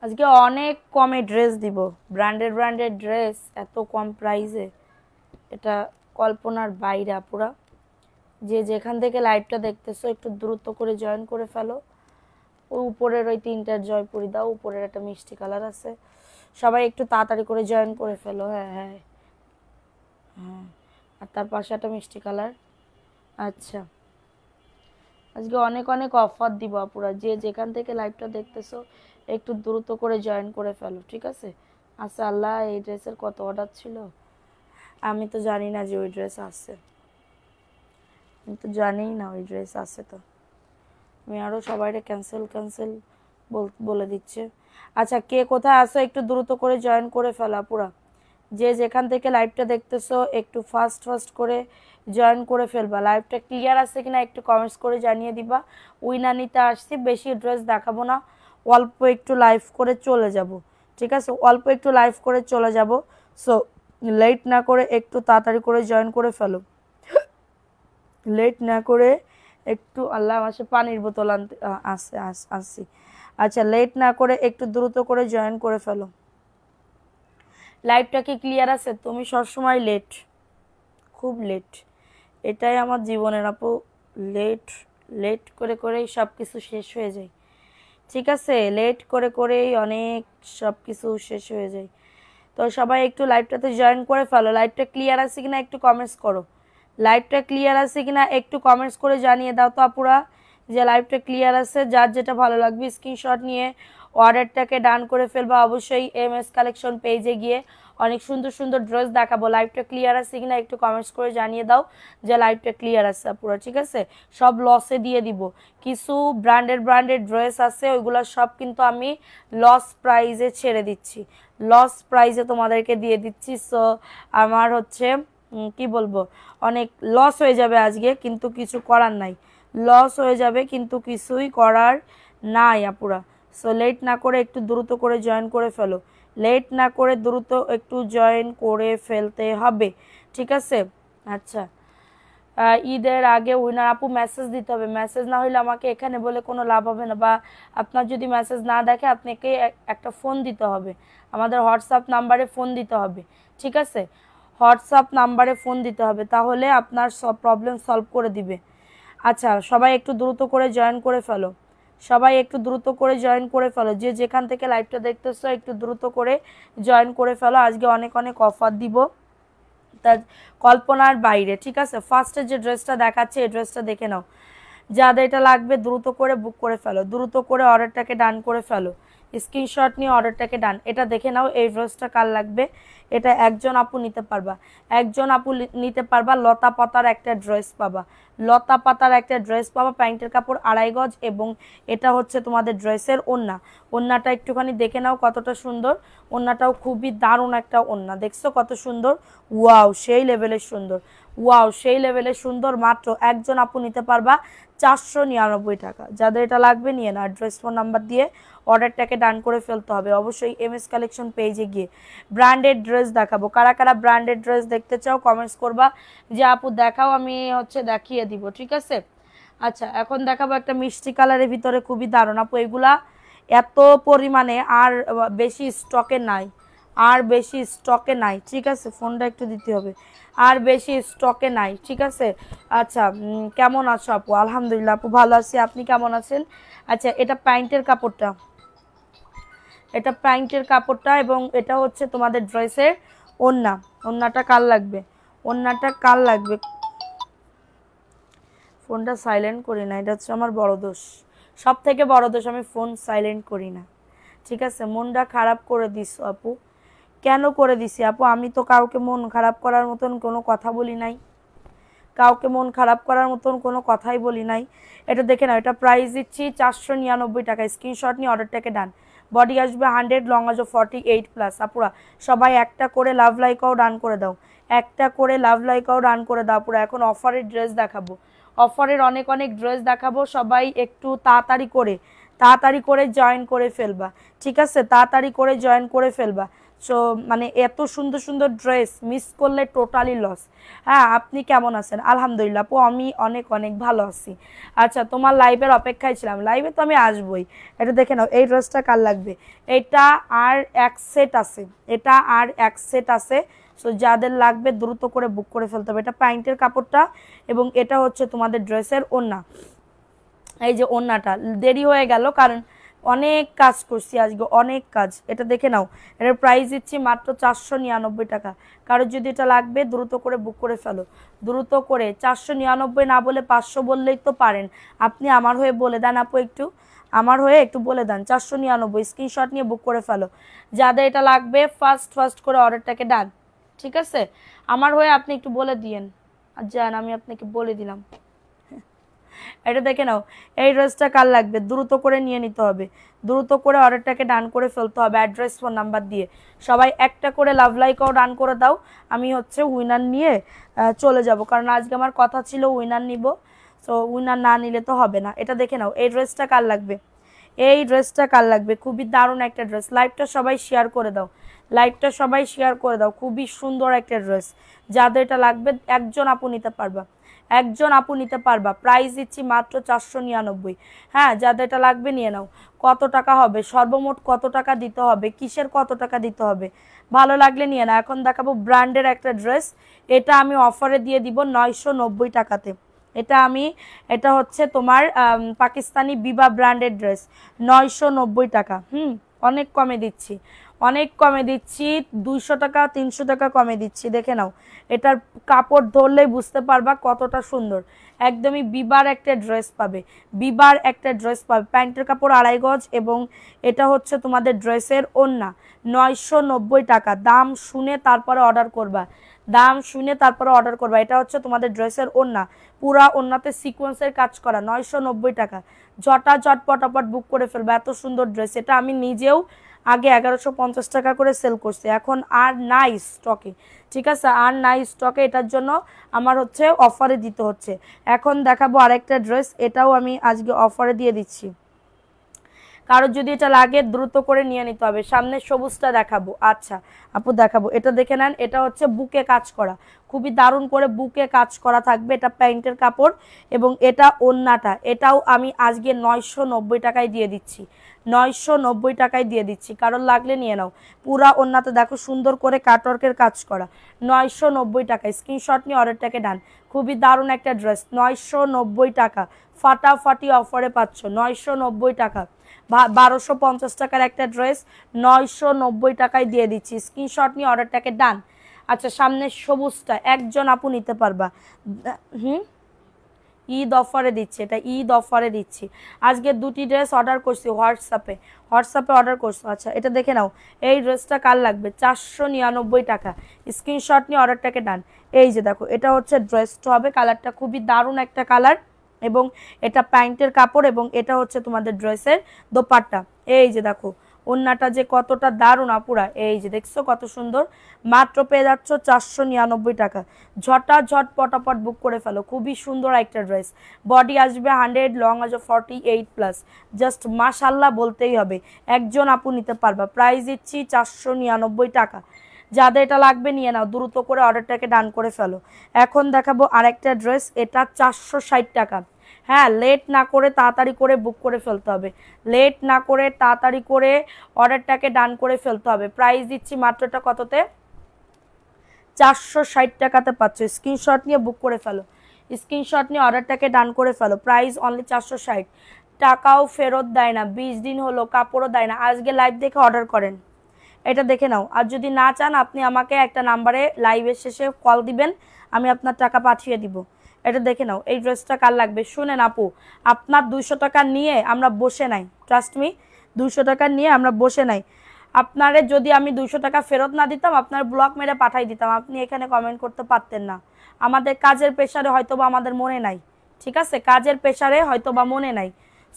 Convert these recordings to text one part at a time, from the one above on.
আজকে অনেক কমে ড্রেস দিব, ব্র্যান্ডেড ড্রেস এত কম প্রাইসে, এটা কল্পনার বাইরে পুরা। যে যেখান থেকে লাইভটা দেখতেছো একটু দ্রুত করে জয়েন করে ফেলো। ওই উপরের ওই তিনটার জয়পুরি দাও, উপরের একটা মিষ্টি কালার আছে, সবাই একটু তাড়াতাড়ি করে জয়েন করে ফেলো। হ্যাঁ হ্যাঁ হ্যাঁ, আর তার পাশে একটা মিষ্টি কালার। আচ্ছা, আজকে অনেক অনেক অফার দিব আপুরা, যে যেখান থেকে লাইভটা দেখতেছো একটু দ্রুত করে জয়েন করে ফেলো, ঠিক আছে? আচ্ছা, আল্লাহ এই ড্রেসের কত অর্ডার ছিল, আমি তো জানি না যে ওই ড্রেস আছে, আমি তো জানিই না ওই ড্রেস আছে। তো আমি আরও সবাইকে ক্যান্সেল ক্যান্সেল বলে দিচ্ছে। আচ্ছা, কে কোথায় আসো একটু দ্রুত করে জয়েন করে ফেলা পুরা, যে যেখান থেকে লাইভটা দেখতেছো একটু ফাস্ট ফাস্ট করে জয়েন করে ফেলবা। লাইভটা ক্লিয়ার আছে কিনা একটু কমেন্টস করে জানিয়ে দিবা। উইনার নিতে আসছি, বেশি ড্রেস দেখাবো না, অল্প একটু লাইভ করে চলে যাব, ঠিক আছে? অল্প একটু লাইভ করে চলে যাব। সো লেট না করে একটু তাড়াতাড়ি করে জয়েন করে ফেলো, লেট না করে একটু। আল্লাহ, আমার পানির বোতল আনতে আসছি। আচ্ছা, লেট না করে একটু দ্রুত করে জয়েন করে ফেলো। লাইভটা কি ক্লিয়ার আছে? তুমি সবসময় লেট, খুব লেট, এটাই আমার জীবনের আপু। লেট লেট করে করেই সব কিছু শেষ হয়ে যায়, ঠিক আছে? লেট করে করেই অনেক সব কিছু শেষ হয়ে যায়। তো সবাই একটু লাইভটাতে জয়েন করে ফেলো। লাইভটা ক্লিয়ার আছে কিনা একটু কমেন্টস করো, লাইভটা ক্লিয়ার আছে কিনা একটু কমেন্টস করে জানিয়ে দাও তো আপুরা, যে লাইভটা ক্লিয়ার আছে। যার যেটা ভালো লাগবে স্ক্রিনশট নিয়ে অর্ডারটাকে ডান করে ফেলবা। অবশ্যই এমএস কালেকশন পেজে গিয়ে অনেক সুন্দর সুন্দর ড্রেস দেখাবো। লাইভটা ক্লিয়ার আছে কিনা একটু কমেন্টস করে জানিয়ে দাও যে লাইভটা ক্লিয়ার আছে আপুরা, ঠিক আছে? সব লসে দিয়ে দিব, কিছু ব্র্যান্ডেড ড্রেস আছে, ওইগুলো সব কিন্তু আমি লস প্রাইজে ছেড়ে দিচ্ছি, লস প্রাইজে তোমাদেরকে দিয়ে দিচ্ছি। সো আমার হচ্ছে কি বলবো, অনেক লস হয়ে যাবে আজকে, কিন্তু কিছু করার নাই, লস হয়ে যাবে কিন্তু কিছুই করার নাই আপুরা। সো লেট না করে একটু দ্রুত করে জয়েন করে ফেলো, লেট না করে দ্রুত একটু জয়েন করে ফেলতে হবে, ঠিক আছে? আচ্ছা, ঈদের আগে উইনার আপু মেসেজ দিতে হবে, মেসেজ না হলে আমাকে এখানে বলে কোনো লাভ হবে না, বা আপনার যদি মেসেজ না দেখে আপনাকে একটা ফোন দিতে হবে, আমাদের হোয়াটসঅ্যাপ নাম্বারে ফোন দিতে হবে, ঠিক আছে? হোয়াটসঅ্যাপ নাম্বারে ফোন দিতে হবে, তাহলে আপনার সব প্রবলেম সলভ করে দিবে। আচ্ছা, সবাই একটু দ্রুত করে জয়েন করে ফেলো, সবাই একটু দ্রুত করে জয়েন করে ফেলো, যে যেখান থেকে লাইভটা দেখতেছো একটু দ্রুত করে জয়েন করে ফেলো। আজকে অনেক অনেক অফার দিব, তার কল্পনার বাইরে, ঠিক আছে? ফার্স্টে যে ড্রেসটা দেখাচ্ছে এই ড্রেসটা দেখে নাও, যাদের এটা লাগবে দ্রুত করে বুক করে ফেলো, দ্রুত করে অর্ডারটাকে ডান করে ফেলো, স্ক্রিনশট নিয়ে অর্ডারটাকে ডান। এটা দেখে নাও এই ড্রেসটা কার লাগবে, এটা একজন আপু নিতে পারবা, একজন আপু নিতে পারবা। লতা পাতার একটা ড্রেস পাবা, লতা পাতার একটা ড্রেস পাবা, প্যান্টের কাপড় 2.5 গজ, এবং এটা হচ্ছে তোমাদের ড্রেসের ওড়না। ওড়নাটা একটুখানি দেখে নাও কতটা সুন্দর, ওড়নাটাও খুবই দারুণ একটা ওড়না, দেখছো কত সুন্দর? ওয়াও, সেই লেভেলের সুন্দর, ওয়াও সেই লেভেলের সুন্দর। মাত্র একজন আপু নিতে পারবা 499 টাকা। যাদের এটা লাগবে নিয়ে না, অ্যাড্রেস ফোন নাম্বার দিয়ে অর্ডারটাকে ডান করে ফেলতে হবে। অবশ্যই এমএস কালেকশন পেজে গিয়ে ব্র্যান্ডেড ড্রেস দেখাবো, কারা কারা ব্র্যান্ডেড ড্রেস দেখতে চাও কমেন্টস করবা যে আপু দেখাও, আমি হচ্ছে দেখিয়ে দিব, ঠিক আছে? আচ্ছা, এখন দেখাবো একটা মিষ্টি কালারের ভিতরে, খুবই দারুণ আপু, এগুলা এত পরিমাণে আর বেশি স্টকে নাই, আর বেশি স্টকে নাই, ঠিক আছে? ফোনটা একটু দিতে হবে, আর বেশি স্টকে নাই, ঠিক আছে? আচ্ছা, কেমন আছো আপু? আলহামদুলিল্লাহ আপু, ভালো আছি, আপনি কেমন আছেন? আচ্ছা, এটা প্যান্টের কাপড়টা, এটা প্যান্টের কাপড়টা, এবং এটা হচ্ছে তোমাদের ড্রেসের ওড়না। ওড়নাটা কার লাগবে, ওড়নাটা কার লাগবে? ফোনটা সাইলেন্ট করি না, এটা হচ্ছে আমার বড় দোষ, সব থেকে বড় দোষ, আমি ফোন সাইলেন্ট করি না, ঠিক আছে? মনটা খারাপ করে দিস আপু, কেন করে দিছি আপু? আমি তো কাউকে মন খারাপ করার মতন কোনো কথা বলি নাই, কাউকে মন খারাপ করার মতন কোনো কথাই বলি নাই। এটা দেখে নাও, এটা প্রাইস দিচ্ছি 499 টাকা। স্ক্রিনশট নিয়ে অর্ডারটাকে ডান। বডি আসবে 100, লং আসবে 48+। আপুরা সবাই একটা করে লাভ লাইকাও ডান করে দাও, একটা করে লাভ লাইকাও ডান করে দাও আপুরা। এখন অফারের ড্রেস দেখাবো, অফারের অনেক অনেক ড্রেস দেখাবো, সবাই একটু তাড়াতাড়ি করে জয়েন করে ফেলবা, ঠিক আছে? তাড়াতাড়ি করে জয়েন করে ফেলবা। সো মানে এত সুন্দর সুন্দর ড্রেস মিস করলে টোটালি লস। হ্যাঁ, আপনি কেমন আছেন? আলহামদুলিল্লাহ আপু, আমি অনেক অনেক ভালো আছি। আচ্ছা, তোমার লাইভের অপেক্ষায় ছিলাম, লাইভে তো আমি আসবই। এটা দেখে নাও, এই ড্রেসটা কার লাগবে? এটা আর এক সেট আছে, এটা আর এক সেট আছে। সো যাদের লাগবে দ্রুত করে বুক করে ফেলতে হবে। এটা প্যান্টের কাপড়টা এবং এটা হচ্ছে তোমাদের ড্রেসের ওড়না। এই যে ওড়নাটা দেরি হয়ে গেল, কারণ অনেক কাজ করছি আজকে, অনেক কাজ। এটা দেখে নাও, এটার প্রাইস দিচ্ছি মাত্র 499 টাকা। কারোর যদি এটা লাগবে দ্রুত করে বুক করে ফেলো, দ্রুত করে। 499 না বলে 500 বললেই তো পারেন। আপনি আমার হয়ে বলে দেন আপু, একটু আমার হয়ে একটু বলে দেন 499, স্ক্রিনশট নিয়ে বুক করে ফেলো। যাদের এটা লাগবে ফার্স্ট করে অর্ডারটাকে ডান। ঠিক আছে, আমার হয়ে আপনি একটু বলে দিয়েন। আর যান, আমি আপনাকে বলে দিলাম। এটা দেখে নাও, এই ড্রেসটা কার লাগবে দ্রুত করে নিয়ে নিতে হবে, দ্রুত করে অর্ডারটাকে ডান করে ফেলতে হবে অ্যাড্রেস ফোন নাম্বার দিয়ে। সবাই একটা করে লাভ লাইকও ডান করে দাও। আমি হচ্ছে উইনার নিয়ে চলে যাব, কারণ আজকে আমার কথা ছিল উইনার নিব। সো উইনার না নিলে তো হবে না। এটা দেখে নাও, এই ড্রেসটা কার লাগবে? এই ড্রেসটা কার লাগবে? খুবই দারুণ একটা ড্রেস। লাইভটা সবাই শেয়ার করে দাও, লাইভটা সবাই শেয়ার করে দাও। খুবই সুন্দর একটা ড্রেস। যাদের এটা লাগবে একজন আপু নিতে পারবা, একজন আপু নিতে পারবা। প্রাইস দিচ্ছি মাত্র 499। হ্যাঁ, যাদের এটা লাগবে নিয়ে নাও। কত টাকা হবে সর্বমোট, কত টাকা দিতে হবে, কিসের কত টাকা দিতে হবে, ভালো লাগলে নিয়ে নাও। এখন দেখাবো ব্র্যান্ডের একটা ড্রেস। এটা আমি অফারে দিয়ে দিব 990 টাকাতে। এটা হচ্ছে তোমার পাকিস্তানি বিবা ব্র্যান্ডের ড্রেস, 990 টাকা। অনেক কমে দিচ্ছি, অনেক কমে দিচ্ছি। 200 টাকা 300 টাকা কমে দিচ্ছি। দেখে নাও, এটার কাপড় ধরলেই বুঝতে পারবা কতটা সুন্দর। একদমই বিবার একটা ড্রেস পাবে, বিবার একটা ড্রেস পাবে। প্যান্টের কাপড় 2.5 গজ এবং এটা হচ্ছে তোমাদের ড্রেসের ওড়না। 990 টাকা। দাম শুনে তারপরে অর্ডার করবা, দাম শুনে তারপরে অর্ডার করবা। এটা হচ্ছে তোমাদের ড্রেসের ওড়না, পুরা ওড়নাতে সিকোয়েন্সের কাজ করা। 990 টাকা। ঝটাঝট পটাপট বুক করে ফেলবা। এত সুন্দর ড্রেস, এটা আমি নিজেও আগে 1150 টাকা করে সেল করছে, এখন আর নাই স্টকে। ঠিক আছে, আর নাই স্টকে। এটার জন্য আমার হচ্ছে অফারে দিতে হচ্ছে। এখন দেখাবো আরেকটা ড্রেস, এটাও আমি আজকে অফারে দিয়ে দিচ্ছি। কারোর যদি এটা লাগে দ্রুত করে নিয়ে নিতে হবে। সামনের সবুজটা দেখাবো। আচ্ছা আপু দেখাবো, এটা দেখে নেন। এটা হচ্ছে বুকে কাজ করা, খুবই দারুণ করে বুকে কাজ করা থাকবে। এটা প্যান্টের কাপড় এবং এটা ওড়নাটা, এটাও আমি আজকে 990 টাকায় দিয়ে দিচ্ছি, 990 টাকায় দিয়ে দিচ্ছি। কারোর লাগলে নিয়ে নাও। পুরা ওড়নাতে দেখো সুন্দর করে কাটওয়ার্কের কাজ করা, 990 টাকায়। স্ক্রিনশট নিয়ে অর্ডারটাকে ডান। খুবই দারুণ একটা ড্রেস, 990 টাকা। ফাটাফাটি অফারে পাচ্ছ 990 টাকা। 1250 টাকার একটা ড্রেস 990 টাকায় দিয়ে দিচ্ছি। স্ক্রিনশট নিয়ে অর্ডারটাকে ডান। আচ্ছা, সামনের সবুজটা একজন আপু নিতে পারবা। ঈদ অফারে দিচ্ছি, এটা ঈদ অফারে দিচ্ছি। আজকে 2টি ড্রেস অর্ডার করছি হোয়াটসঅ্যাপে অর্ডার করছো। আচ্ছা, এটা দেখে নাও, এই ড্রেসটা কার লাগবে? 499 টাকা। স্ক্রিনশট নিয়ে অর্ডারটাকে ডান। এই যে দেখো, এটা হচ্ছে ড্রেসটা হবে, কালারটা খুবই দারুণ একটা কালার এবং এটা প্যান্টের কাপড় এবং এটা হচ্ছে তোমাদের ড্রেসের দোপাট্টা। এই যে দেখো ওড়নাটা যে কতটা দারুণ আপুরা, এই যে দেখছো কত সুন্দর। মাত্র পেয়ে যাচ্ছ 499 টাকা। ঝটাঝট পটাপট বুক করে ফেলো। খুবই সুন্দর একটা ড্রেস। বডি আসবে 100, লং আসবে 48+। জাস্ট মাশাল্লাহ বলতেই হবে। একজন আপু নিতে পারবা। প্রাইস দিচ্ছি 499 টাকা। যাদের এটা লাগবে নিয়ে নাও, দ্রুত করে অর্ডারটাকে ডান করে ফেলো। এখন দেখাবো আরেকটা ড্রেস, এটা 460 টাকা। হ্যাঁ, লেট না করে তাড়াতাড়ি করে বুক করে ফেলতে হবে, লেট না করে তাড়াতাড়ি করে অর্ডারটাকে ডান করে ফেলতে হবে। প্রাইস দিচ্ছি মাত্রটা কততে? 460 টাকাতে পাচ্ছ। স্ক্রিনশট নিয়ে বুক করে ফেলো, স্ক্রিনশট নিয়ে অর্ডারটাকে ডান করে ফেলো। প্রাইস অনলি 460 টাকাও ফেরত দেয় না, 20 দিন হলো কাপড়ও দেয় না। আজকে লাইভ দেখে অর্ডার করেন, এটা দেখে নাও। আর যদি না চান আপনি আমাকে একটা নাম্বারে লাইভের শেষে কল দিবেন, আমি আপনার টাকা পাঠিয়ে দিব। এটা দেখে নাও, এই ড্রেসটা কার লাগবে? শুনেন আপু, আপনার 200 টাকা নিয়ে আমরা বসে নাই, ট্রাস্ট মি, 200 টাকা নিয়ে আমরা বসে নাই। আপনারে যদি আমি 200 টাকা ফেরত না দিতাম, আপনার ব্লক মেরে পাঠাই দিতাম, আপনি এখানে কমেন্ট করতে পারতেন না। আমাদের কাজের প্রেশারে হয়তোবা আমাদের মনে নাই, ঠিক আছে, কাজের প্রেশারে হয়তোবা মনে নাই।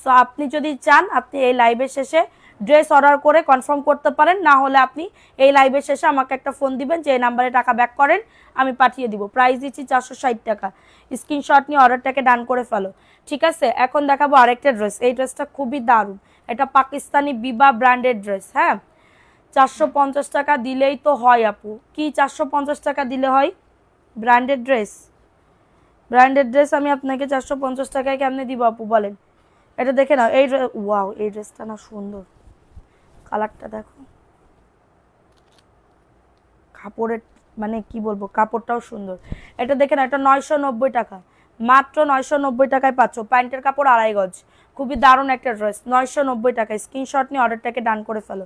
সো আপনি যদি চান আপনি এই লাইভের শেষে ড্রেস অর্ডার করে কনফার্ম করতে পারেন, না হলে আপনি এই লাইভের শেষে আমাকে একটা ফোন দিবেন যে এই নাম্বারে টাকা ব্যাক করেন, আমি পাঠিয়ে দিব। প্রাইস দিচ্ছি 460 টাকা। স্ক্রিনশট নিয়ে অর্ডারটাকে ডান করে ফেলো। ঠিক আছে, এখন দেখাবো আরেকটা ড্রেস। এই ড্রেসটা খুবই দারুণ, এটা পাকিস্তানি বিবা ব্র্যান্ডের ড্রেস। হ্যাঁ, 450 টাকা দিলেই তো হয় আপু। কি 450 টাকা দিলে হয়? ব্র্যান্ডেড ড্রেস, ব্র্যান্ডেড ড্রেস আমি আপনাকে 450 টাকায় কেমনে দিব আপু বলেন? এটা দেখে নাও, এই ওয়াও, এই ড্রেসটা না সুন্দর, কালারটা দেখো, কাপড়ের মানে কি বলবো, কাপড়টাও সুন্দর। এটা দেখে না, এটা 990 টাকা, মাত্র 990 টাকায় পাচ্ছ। প্যান্টের কাপড় 2.5 গজ, খুবই দারুণ একটা ড্রেস, 990 টাকা। স্ক্রিনশট নিয়ে অর্ডারটাকে ডান করে ফেলো,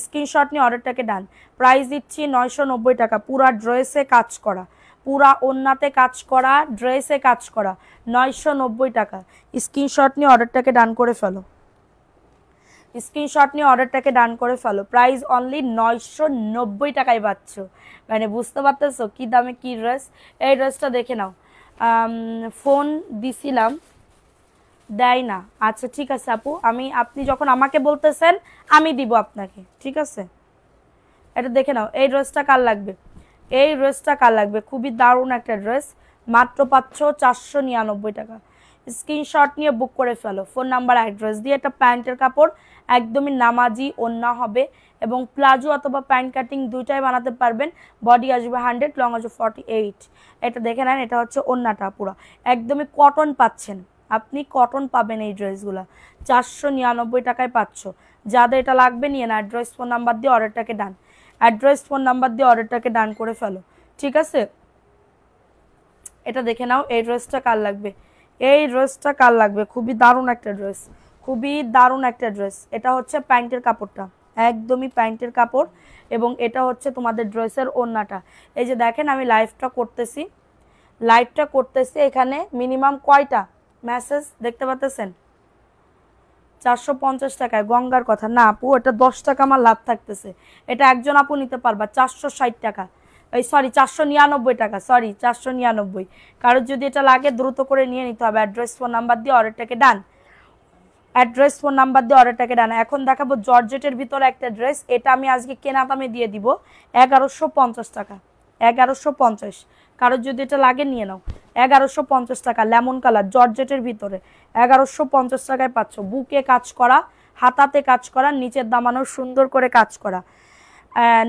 স্ক্রিনশট নিয়ে অর্ডারটাকে ডান। প্রাইস দিচ্ছি 990 টাকা, পুরা ড্রেসে কাজ করা, পুরা ওন্নাতে কাজ করা, ড্রেসে কাজ করা, 990 টাকা। স্ক্রিনশট নিয়ে অর্ডারটাকে ডান করে ফেলো, স্ক্রিনশট নিয়ে অর্ডারটাকে ডান করে ফেলো। প্রাইস অনলি 990 টাকায় পাচ্ছ, মানে বুঝতে পারতেছো কি দামে কি ড্রেস। এই ড্রেসটা দেখে নাও, ফোন দিছিলাম দেয় না। আচ্ছা ঠিক আছে আপু, আপনি যখন আমাকে বলতেছেন আমি দিব আপনাকে, ঠিক আছে। এটা দেখে নাও, এই ড্রেসটা কার লাগবে, এই ড্রেসটা কার লাগবে, খুবই দারুণ একটা ড্রেস, মাত্র পাচ্ছ 499 টাকা। স্ক্রিনশট নিয়ে বুক করে ফেলো, ফোন নাম্বার অ্যাড্রেস দিয়ে। এটা প্যান্টের কাপড়, একদমই নামাজি ওন্না হবে, এবং প্লাজো অথবা প্যান্ট কাটিং দুইটাই বানাতে পারবেন। বডি আসবে 100, লং আসবে 48। এটা দেখে নেন, এটা হচ্ছে ওন্নাটা পুরো একদমই কটন পাচ্ছেন আপনি, কটন পাবেন এই ড্রেসগুলো 499 টাকায় পাচ্ছ। যাদের এটা লাগবে নিয়ে না, অ্যাড্রেস ফোন নাম্বার দিয়ে অর্ডারটাকে ডান, অ্যাড্রেস ফোন নাম্বার দিয়ে অর্ডারটাকে ডান করে ফেলো, ঠিক আছে। এটা দেখে নাও, এই ড্রেসটা কার লাগবে, এই ড্রেসটা কার লাগবে, খুবই দারুণ একটা ড্রেস, খুবই দারুণ একটা ড্রেস। এটা হচ্ছে প্যান্টের কাপড়টা, একদমই প্যান্টের কাপড়, এবং এটা হচ্ছে তোমাদের ড্রেসের ওড়নাটা। এই যে দেখেন আমি লাইভটা করতেছি, এখানে মিনিমাম কয়টা মেসেজ দেখতে পাচ্ছেন? 450 টাকায়, গঙ্গার কথা না আপু, এটা 10 টাকা আমার লাভ থাকতেছে। এটা একজন আপু নিতে পারবা 460 টাকা, এই সরি 499 টাকা, সরি 499। কারোর যদি এটা লাগে দ্রুত করে নিয়ে নিতে হবে। অ্যাড্রেস ফোন নাম্বার দিয়ে অর্ডারটাকে ডান, অ্যাড্রেস ফোন নাম্বার দিয়ে অর্ডারটাকে ডান। এখন দেখাবো জর্জেটের ভিতরে একটা ড্রেস, এটা আমি আজকে কেনা দামে দিয়ে দিব 1150 টাকা, 1150। কারোর যদি এটা লাগে নিয়ে নাও, 1150 টাকা, লেমন কালার জর্জেটের ভিতরে 1150 টাকায় পাচ্ছ। বুকে কাজ করা, হাতাতে কাজ করা, নিচের দামানো সুন্দর করে কাজ করা,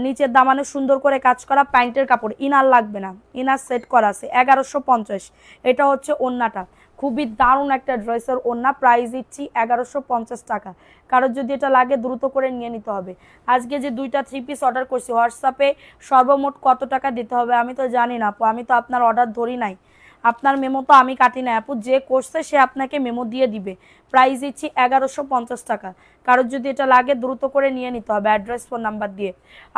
নিচের দামানো সুন্দর করে কাজ করা, প্যান্টের কাপড়, ইনার লাগবে না, ইনার সেট করা আছে 1150। এটা হচ্ছে ওন্নাটা, খুবই দারুণ একটা ড্রেসের ওন্না, প্রাইস দিচ্ছি 1150 টাকা। কারোর যদি এটা লাগে দ্রুত করে নিয়ে নিতে হবে। আজকে যে 2টা 3 পিস অর্ডার করছি, হোয়াটসঅ্যাপে সর্বমোট কত টাকা দিতে হবে আমি তো জানি না আপু, আমি তো আপনার অর্ডার ধরি নাই, আপনার মেমো তো আমি কাটি না আপু, যে করছে সে আপনাকে মেমো দিয়ে দিবে। প্রাইস দিচ্ছি 1150 টাকা। কারোর যদি এটা লাগে দ্রুত করে নিয়ে নিতে হবে, অ্যাড্রেস ফোন নাম্বার দিয়ে।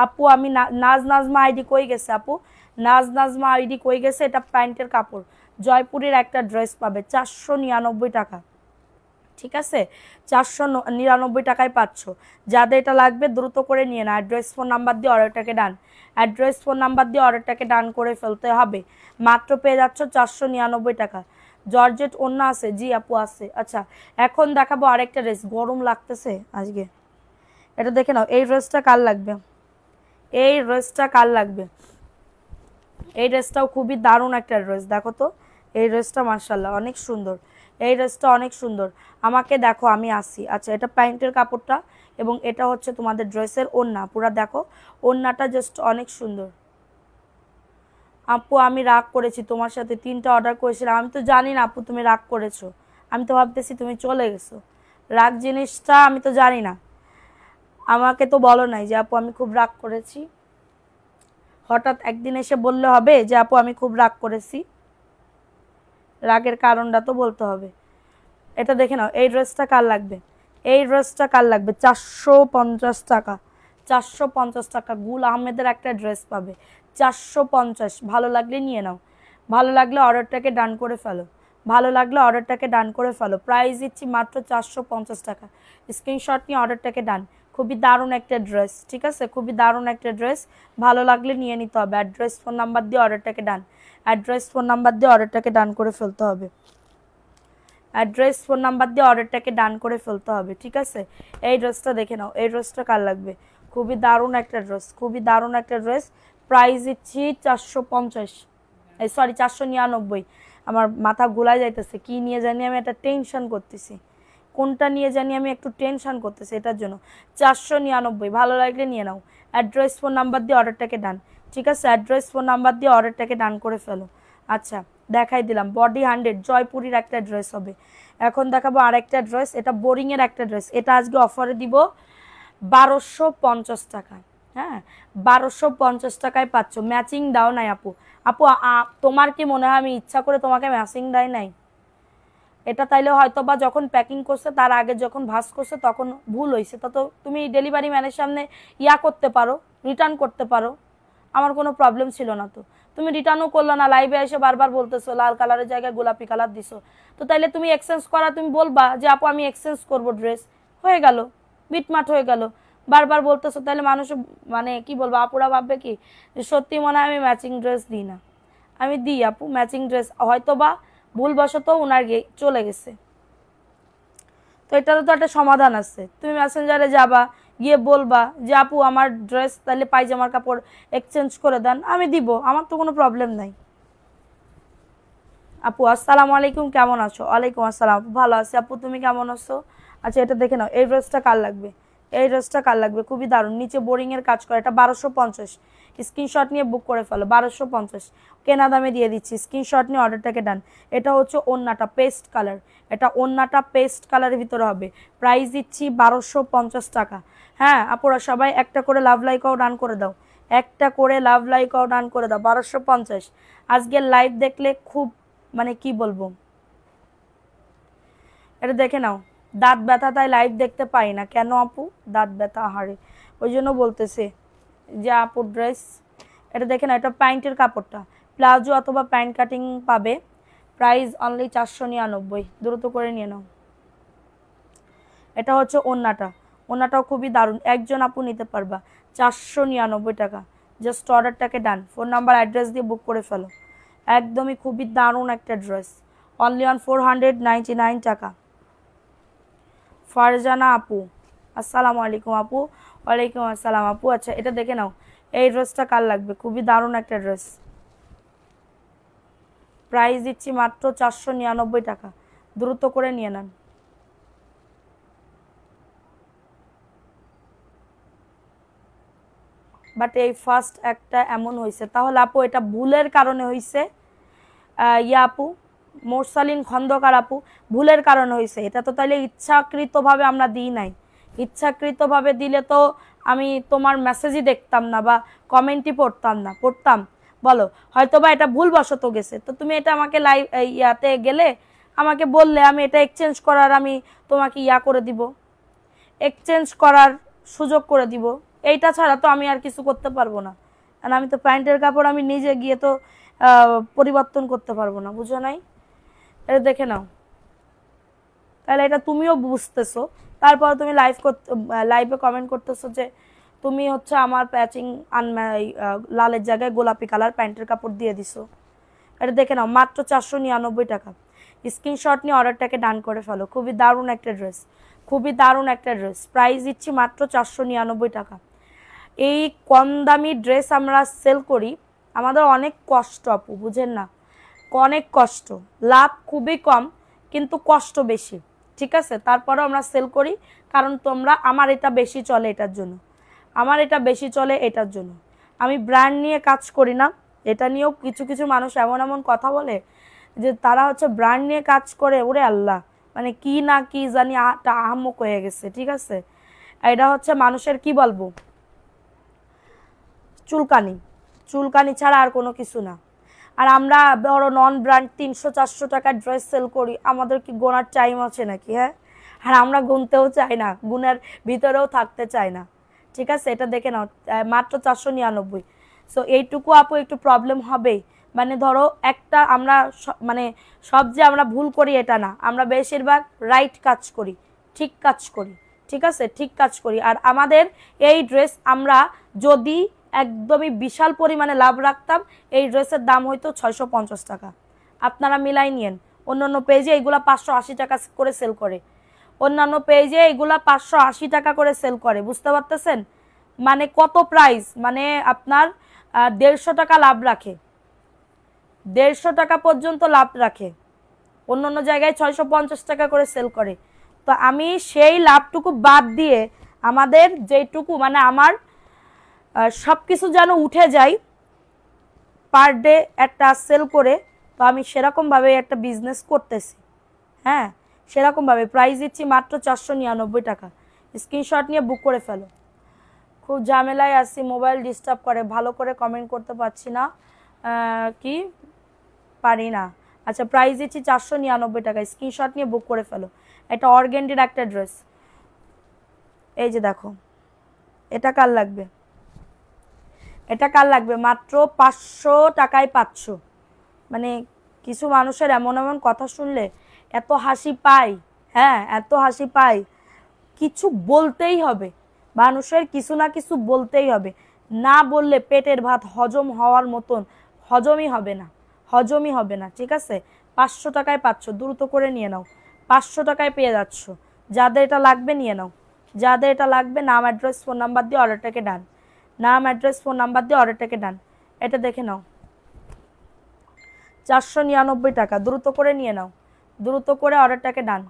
আপু আমি নাজমা আইডি কই গেছে আপু, নাজমা আইডি কই গেছে? এটা প্যান্টের কাপড়, জয়পুরের একটা ড্রেস পাবে 499 টাকা, ঠিক আছে, 499 টাকায় পাচ্ছ। যাদের এটা লাগবে দ্রুত করে নিয়ে না, অ্যাড্রেস ফোন নাম্বার দিয়ে অর্ডারটাকে ডান, অ্যাড্রেস ফোন নাম্বার দিয়ে অর্ডারটাকে ডান করে ফেলতে হবে। মাত্র পেয়ে যাচ্ছ 499 টাকা। জর্জেট ওন্না আছে? জি আপু আছে। আচ্ছা এখন দেখাবো আরেকটা ড্রেস, গরম লাগতেছে আজকে, এটা দেখে নাও। এই ড্রেসটা কার লাগবে, এই ড্রেসটা কার লাগবে? এই ড্রেসটাও খুবই দারুণ একটা ড্রেস, দেখো তো এই ড্রেসটা মাশাআল্লাহ অনেক সুন্দর, এই ড্রেসটা অনেক সুন্দর। আমাকে দেখো আমি আসি। আচ্ছা এটা প্যান্টের কাপড়টা, এবং এটা হচ্ছে তোমাদের ড্রেসের ওড়না, পুরা দেখো ওড়নাটা জাস্ট অনেক সুন্দর। আপু আমি রাগ করেছি তোমার সাথে, 3টা অর্ডার করেছিলাম, আমি তো জানি না আপু তুমি রাগ করেছো, আমি তো ভাবতেছি তুমি চলে গেছো। রাগ জিনিসটা আমি তো জানি না, আমাকে তো বলো নাই যে আপু আমি খুব রাগ করেছি। হঠাৎ একদিন এসে বললে হবে যে আপু আমি খুব রাগ করেছি? রাগের কারণটা তো বলতে হবে। এটা দেখে নাও, এই ড্রেসটা কার লাগবে, এই ড্রেসটা কার লাগবে? 450 টাকা, 450 টাকা। গুল আহমেদের একটা ড্রেস পাবে 450, ভালো লাগলে নিয়ে নাও, ভালো লাগলে অর্ডারটাকে ডান করে ফেলো, ভালো লাগলে অর্ডারটাকে ডান করে ফেলো। প্রাইস দিচ্ছি মাত্র 450 টাকা। স্ক্রিনশট নিয়ে অর্ডারটাকে ডান, খুবই দারুণ একটা ড্রেস, ঠিক আছে, খুবই দারুণ একটা ড্রেস, ভালো লাগলে নিয়ে নিতে হবে। অ্যাড্রেস ফোন নাম্বার দিয়ে অর্ডারটাকে ডান, অ্যাড্রেস ফোন নাম্বার দিয়ে অর্ডারটাকে ডান করে ফেলতে হবে, অ্যাড্রেস ফোন নাম্বার দিয়ে অর্ডারটাকে ডান করে ফেলতে হবে, ঠিক আছে। এই ড্রেসটা দেখে নাও, এই ড্রেসটা কার লাগবে? খুবই দারুণ একটা ড্রেস, খুবই দারুণ একটা ড্রেস। প্রাইস দিচ্ছি 450, এই সরি 499। আমার মাথা গোলায় যাইতেছে, কি নিয়ে জানি আমি একটা টেনশন করতেছি, কোনটা নিয়ে জানি আমি একটু টেনশন করতেছি এটার জন্য। 499, ভালো লাগলে নিয়ে নাও। অ্যাড্রেস ফোন নাম্বার দিয়ে অর্ডারটাকে ডান। ঠিক আছে, অ্যাড্রেস ফোন নাম্বার দিয়ে অর্ডারটাকে ডান করে ফেলো। আচ্ছা, দেখাই দিলাম বডি 100 জয়পুরীর একটা ড্রেস হবে। এখন দেখাবো আরেকটা ড্রেস, এটা বোরিংয়ের একটা ড্রেস। এটা আজকে অফারে দিব 1250 টাকা। হ্যাঁ, 1250 টাকায় পাচ্ছ। ম্যাচিং দাও নাই আপু। আপু তোমার কি মনে হয় আমি ইচ্ছা করে তোমাকে ম্যাচিং দেয় নাই? এটা তাইলে হয়তো বা যখন প্যাকিং করছে তার আগে যখন ভাস করছে তখন ভুল হয়েছে, তত তুমি ডেলিভারি ম্যানের সামনে করতে পারো, রিটার্ন করতে পারো, আমার কোনো প্রবলেম ছিল না। তো তুমি রিটার্নও করলো না, লাইভে এসে বারবার বলতেছো লাল কালারের জায়গায় গোলাপি কালার দিছো। তো তাইলে তুমি এক্সচেঞ্জ করা, তুমি বলবা যে আপু আমি এক্সচেঞ্জ করবো, ড্রেস হয়ে গেল, মিটমাট হয়ে গেল। বারবার বলতেছো, তাহলে মানুষ মানে কি বলবো, আপুরা ভাববে কি সত্যি মনে হয় আমি ম্যাচিং ড্রেস দিই না। আমি দিই আপু ম্যাচিং ড্রেস, হয়তো বা ভুলবশত ওনার চলে গেছে। তো এটারও তো একটা সমাধান আছে। তুমি মেসেঞ্জারে যাবা, গিয়ে বলবা যে আপু আমার ড্রেস তাহলে পায়জামার কাপড় এক্সচেঞ্জ করে দেন, আমি দিব, আমার তো কোনো প্রবলেম নাই। আপু আসসালামু আলাইকুম, কেমন আছো? ওয়ালাইকুম আসসালাম, ভালো আছি আপু, তুমি কেমন আছো? আচ্ছা, এটা দেখে নাও, এই ড্রেসটা কার লাগবে? এই ড্রেসটা কার লাগবে? খুবই দারুণ, নিচে বোরিংয়ের কাজ করে, এটা 1250। স্ক্রিনশট নিয়ে বুক করে ফেলো, 1250 কেনা দামে দিয়ে দিচ্ছি। স্ক্রিনশট নিয়ে অর্ডারটাকে ডান। এটা হচ্ছে ওন্নাটা পেস্ট কালার, এটা ওন্নাটা পেস্ট কালারের ভিতরে হবে। প্রাইস দিচ্ছি 1250 টাকা। হ্যাঁ আপুরা সবাই একটা করে লাভ লাইকও ডান করে দাও, একটা করে লাভ লাইকও ডান করে দাও। 1250। আজকের লাইভ দেখলে খুব মানে কি বলবো, এটা দেখে নাও। দাঁত ব্যথা, তাই লাইভ দেখতে পাই না কেন আপু? দাঁত ব্যথা, হারে, ওই জন্য বলতেছে যে আপু ড্রেস। এটা দেখে না, এটা প্যান্টের কাপড়টা, প্লাজো অথবা প্যান্ট কাটিং পাবে। প্রাইস অনলি 499, দ্রুত করে নিয়ে নাও। এটা হচ্ছে ওন্নাটা, ওন্নাটাও খুবই দারুণ, একজন আপু নিতে পারবা। 499 টাকা, জাস্ট অর্ডারটাকে ডান। ফোন নাম্বার অ্যাড্রেস দিয়ে বুক করে ফেলো। একদমই খুবই দারুণ একটা ড্রেস, অনলি অন 499 টাকা। ফারজানা আপু আসসালামু আলাইকুম আপু। ওয়ালাইকুম আসসালাম আপু। আচ্ছা, এটা দেখে নাও, এই ড্রেসটা কার লাগবে? খুবই দারুণ একটা ড্রেস। প্রাইস দিচ্ছি মাত্র 499 টাকা, দ্রুত করে নিয়ে নেন। বাট এই ফার্স্ট একটা এমন হয়েছে, তাহলে আপু এটা ভুলের কারণে হয়েছে। আপু মোরসালিন খন্দকার আপু, ভুলের কারণে হয়েছে এটা। তো তাহলে ইচ্ছাকৃতভাবে আমরা দিই নাই। ইচ্ছাকৃতভাবে দিলে তো আমি তোমার মেসেজই দেখতাম না বা কমেন্টই পড়তাম বলো, হয়তো বা এটা ভুলবশত গেছে। তো তুমি এটা আমাকে লাইভ ইয়াতে গেলে আমাকে বললে, আমি এটা এক্সচেঞ্জ করার আমি তোমাকে করে দিব, এক্সচেঞ্জ করার সুযোগ করে দিব। এইটা ছাড়া তো আমি আর কিছু করতে পারবো না, কারণ আমি তো প্যান্টের কাপড় আমি নিজে গিয়ে তো পরিবর্তন করতে পারবো না, বুঝো নাই? এটা দেখে নাও, তাহলে এটা তুমিও বুঝতেছো। তারপর তুমি লাইভে কমেন্ট করতেছো যে তুমি হচ্ছে আমার প্যাচিং লালের জায়গায় গোলাপি কালার প্যান্টের কাপড় দিয়ে দিছো। এটা দেখে নাও, মাত্র 499 টাকা। স্ক্রিনশট নিয়ে অর্ডারটাকে ডান করে ফেলো। খুবই দারুণ একটা ড্রেস, খুবই দারুণ একটা ড্রেস। প্রাইস দিচ্ছি মাত্র 499 টাকা। এই কম দামি ড্রেস আমরা সেল করি, আমাদের অনেক কষ্ট আপু, বুঝেন না? অনেক কষ্ট, লাভ খুবই কম কিন্তু কষ্ট বেশি। ঠিক আছে, তারপরেও আমরা সেল করি, কারণ আমার এটা বেশি চলে এটার জন্য, আমার এটা বেশি চলে এটার জন্য। আমি ব্র্যান্ড নিয়ে কাজ করি না। এটা নিয়েও কিছু কিছু মানুষ এমন এমন কথা বলে যে তারা হচ্ছে ব্র্যান্ড নিয়ে কাজ করে, ওরে আল্লাহ, মানে কি না কি জানি আহাম্মক হয়ে গেছে। ঠিক আছে, এটা হচ্ছে মানুষের কি বলবো, চুলকানি, চুলকানি ছাড়া আর কোনো কিছু না। আর আমরা ধরো নন ব্র্যান্ড 300-400 টাকার ড্রেস সেল করি, আমাদের কি গোনার টাইম আছে নাকি? হ্যাঁ, আর আমরা গুনতেও চাই না, গুণের ভিতরেও থাকতে চাই না। ঠিক আছে, এটা দেখে নাও, মাত্র 499। সো এইটুকু আপু একটু প্রবলেম হবেই। মানে ধরো একটা আমরা মানে সব যে আমরা ভুল করি এটা না, আমরা বেশিরভাগ রাইট কাজ করি, ঠিক কাজ করি। ঠিক আছে, ঠিক কাজ করি। আর আমাদের এই ড্রেস আমরা যদি একদমই বিশাল পরিমাণে লাভ রাখতাম, এই ড্রেসের দাম হয়তো 650 টাকা। আপনারা মিলাই নিয়েন, অন্যান্য পেজে এইগুলা 580 টাকা করে সেল করে, অন্যান্য পেজে এইগুলা 580 টাকা করে সেল করে। বুঝতে পারতেছেন মানে কত প্রাইস? মানে আপনার 150 টাকা লাভ রাখে, 150 টাকা পর্যন্ত লাভ রাখে। অন্যান্য জায়গায় 650 টাকা করে সেল করে, তো আমি সেই লাভটুকু বাদ দিয়ে আমাদের যেটুকু মানে আমার সব কিছু যেন উঠে যায় পার ডে একটা সেল করে, তো আমি সেরকমভাবে একটা বিজনেস করতেছি। হ্যাঁ, সেরকমভাবে প্রাইস দিচ্ছি মাত্র 499 টাকা। স্ক্রিনশট নিয়ে বুক করে ফেলো। খুব ঝামেলায় আসছি, মোবাইল ডিস্টার্ব করে, ভালো করে কমেন্ট করতে পারছি না, কি পারি না। আচ্ছা, প্রাইস দিচ্ছি 499 টাকা। স্ক্রিনশট নিয়ে বুক করে ফেলো। এটা অর্গেন্ডির একটা ড্রেস, এই যে দেখো। এটা কার লাগবে? এটা কার লাগবে? মাত্র 500 টাকায় পাচ্ছ। মানে কিছু মানুষের এমন এমন কথা শুনলে এত হাসি পায়, হ্যাঁ এত হাসি পায়, কিছু বলতেই হবে, মানুষের কিছু না কিছু বলতেই হবে, না বললে পেটের ভাত হজম হওয়ার মতন হজমই হবে না, হজমই হবে না। ঠিক আছে, 500 টাকায় পাচ্ছ, দ্রুত করে নিয়ে নাও। 500 টাকায় পেয়ে যাচ্ছ। যাদের এটা লাগবে নিয়ে নাও, যাদের এটা লাগবে নাম অ্যাড্রেস ফোন নাম্বার দিয়ে অর্ডারটাকে ডান, নাম অ্যাড্রেস ফোন নাম্বার দিয়ে অর্ডারটাকে ডান। এটা দেখে নাও, 499 টাকা, দ্রুত করে নিয়ে নাও, দ্রুত করে অর্ডারটাকে ডান।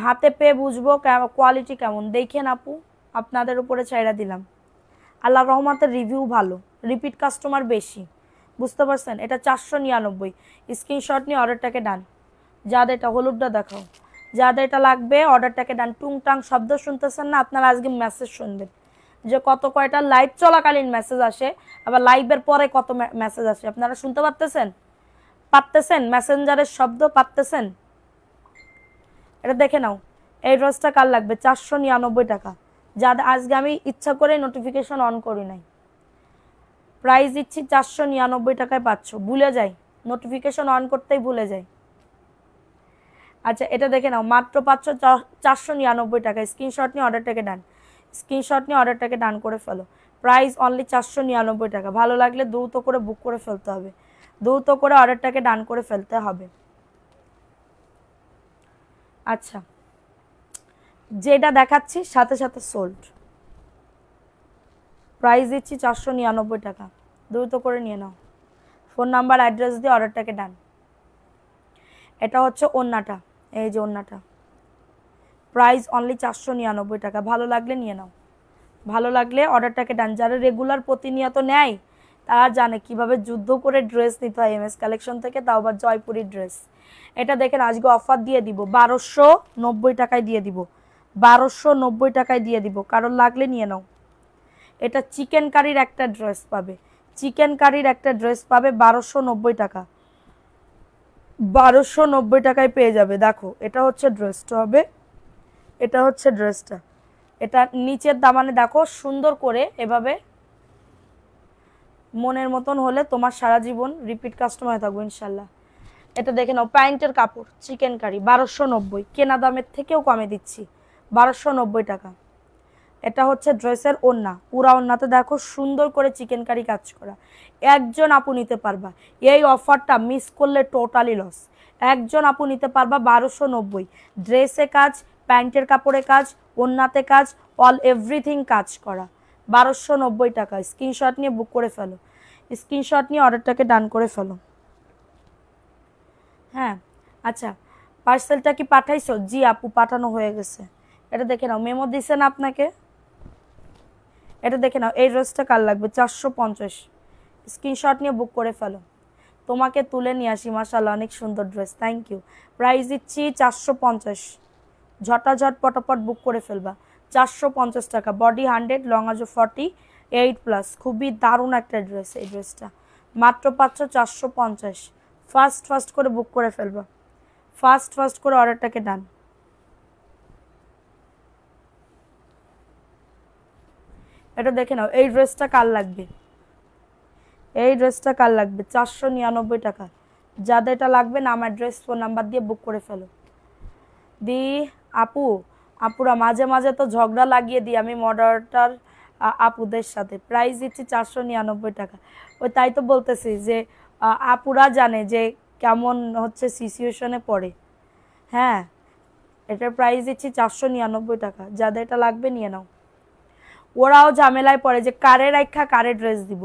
হাতে পেয়ে বুঝবো কোয়ালিটি কেমন, দেখেন আপু, আপনাদের উপরে ছাইড়া দিলাম। আল্লাহ রহমতের রিভিউ ভালো, রিপিট কাস্টমার বেশি, বুঝতে পারছেন। এটা 499। স্ক্রিনশট নিয়ে অর্ডারটাকে ডান। যাদের এটা হলুদটা দেখাও, যাদের এটা লাগবে অর্ডারটাকে ডান। টুংটাং শব্দ শুনতেছেন না আপনারা? আজকে মেসেজ শুনবেন যে কত কয়টা লাইভ চলাকালীন মেসেজ আসে, আবার লাইভের পরে কত মেসেজ আসে, আপনারা শুনতে পারতেছেন? পারতেছেন? মেসেঞ্জারের শব্দ পারতেছেন? এটা দেখে নাও। এই ড্রেসটা কার লাগবে? 499 টাকা। যাদের আজকে আমি ইচ্ছা করে নোটিফিকেশন অন করি নাই, প্রাইস দিচ্ছি 499 টাকায় পাচ্ছ। ভুলে যাই, নোটিফিকেশন অন করতেই ভুলে যাই। আচ্ছা, এটা দেখে নাও, মাত্র পাচ্ছ 499 টাকা। স্ক্রিনশট নিয়ে অর্ডারটাকে ডান, স্ক্রিনশট নিয়ে অর্ডারটাকে ডান করে ফেলো। প্রাইস অনলি 499 টাকা। ভালো লাগলে দ্রুত করে বুক করে ফেলতে হবে, দ্রুত করে অর্ডারটাকে ডান করে ফেলতে হবে। আচ্ছা, যেটা দেখাচ্ছি সাথে সাথে সোল্ড। প্রাইস দিচ্ছি 499 টাকা, দ্রুত করে নিয়ে নাও। ফোন নাম্বার অ্যাড্রেস দিয়ে অর্ডারটাকে ডান। এটা হচ্ছে ওন্নাটা, এই যে ওন্নাটা, প্রাইস অনলি 499 টাকা। ভালো লাগলে নিয়ে নাও, ভালো লাগলে অর্ডারটাকে ডান। যারা রেগুলার প্রতিনিয়ত নেয় তারা জানে কিভাবে যুদ্ধ করে ড্রেস নিতে হয় এমএস কালেকশন থেকে, তাও আবার জয়পুরি ড্রেস। এটা দেখেন আজকে অফার দিয়ে দিব, 1290 টাকায় দিয়ে দিব, 1290 টাকায় দিয়ে দিব। কারণ লাগলে নিয়ে নাও। এটা চিকেন কারির একটা ড্রেস পাবে, চিকেন কারির একটা ড্রেস পাবে 1290 টাকা, 1290 টাকায় পেয়ে যাবে। দেখো, এটা হচ্ছে ড্রেসটা হবে, এটা হচ্ছে ড্রেসটা। এটা নিচের দামানে দেখো সুন্দর করে এভাবে মনের মতন হলে তোমার সারা জীবন রিপিট কাস্টমার থাকবো ইনশাল্লাহ। এটা দেখে নাও, প্যান্টের কাপড়, চিকেন কারি, 1290, কেনা দামের থেকেও কমে দিচ্ছি, 1290 টাকা। এটা হচ্ছে ড্রেসের ওড়না, পুরা ওড়নাতে দেখো সুন্দর করে চিকেন কারি কাজ করা। একজন আপু নিতে পারবা, এই অফারটা মিস করলে টোটালি লস। একজন আপু নিতে পারবা 1290। ড্রেসে কাজ, প্যান্টের কাপড়ে কাজ, ওড়নাতে কাজ, অল এভরিথিং কাজ করা, 1290 টাকা। স্ক্রিনশট নিয়ে বুক করে ফেলো, স্ক্রিনশট নিয়ে অর্ডারটাকে ডান করে ফেলো। হ্যাঁ, আচ্ছা, পার্সেলটা কি পাঠাইছো? জি আপু, পাঠানো হয়ে গেছে। এটা দেখে নাও, মেমো দিছে না আপনাকে? এটা দেখে নাও, এই ড্রেসটা কার লাগবে? 450। স্ক্রিনশট নিয়ে বুক করে ফেলো। তোমাকে তুলে নিয়ে আসি, মাশাআল্লাহ অনেক সুন্দর ড্রেস, থ্যাংক ইউ। প্রাইস দিচ্ছি 450, ঝটাঝট পটাপট বুক করে ফেলবা। 450 টাকা, বডি 100, লং আজও 48+। খুবই দারুণ একটা ড্রেস, এই ড্রেসটা মাত্র পাচ্ছ 450। ফাস্ট ফাস্ট করে বুক করে ফেলবা, ফাস্ট ফাস্ট করে অর্ডারটাকে ডান। এটা দেখে নাও, এই ড্রেসটা কার লাগবে? এই ড্রেসটা কার লাগবে? 499 টাকা। যাদের এটা লাগবে নাম অ্যাড্রেস ফোন নাম্বার দিয়ে বুক করে ফেলো। দি আপু, আপুরা মাঝে মাঝে তো ঝগড়া লাগিয়ে দিই আমি মডারেটর আপুদের সাথে। প্রাইস দিচ্ছি 499 টাকা। ওই তাই তো বলতেছি যে আপুরা জানে যে কেমন হচ্ছে সিচুয়েশনে পড়ে। হ্যাঁ, এটার প্রাইস দিচ্ছি 499 টাকা। যাদের এটা লাগবে নিয়ে নাও। ওরাও ঝামেলায় পড়ে যে কারে রাখা কারে ড্রেস দিব,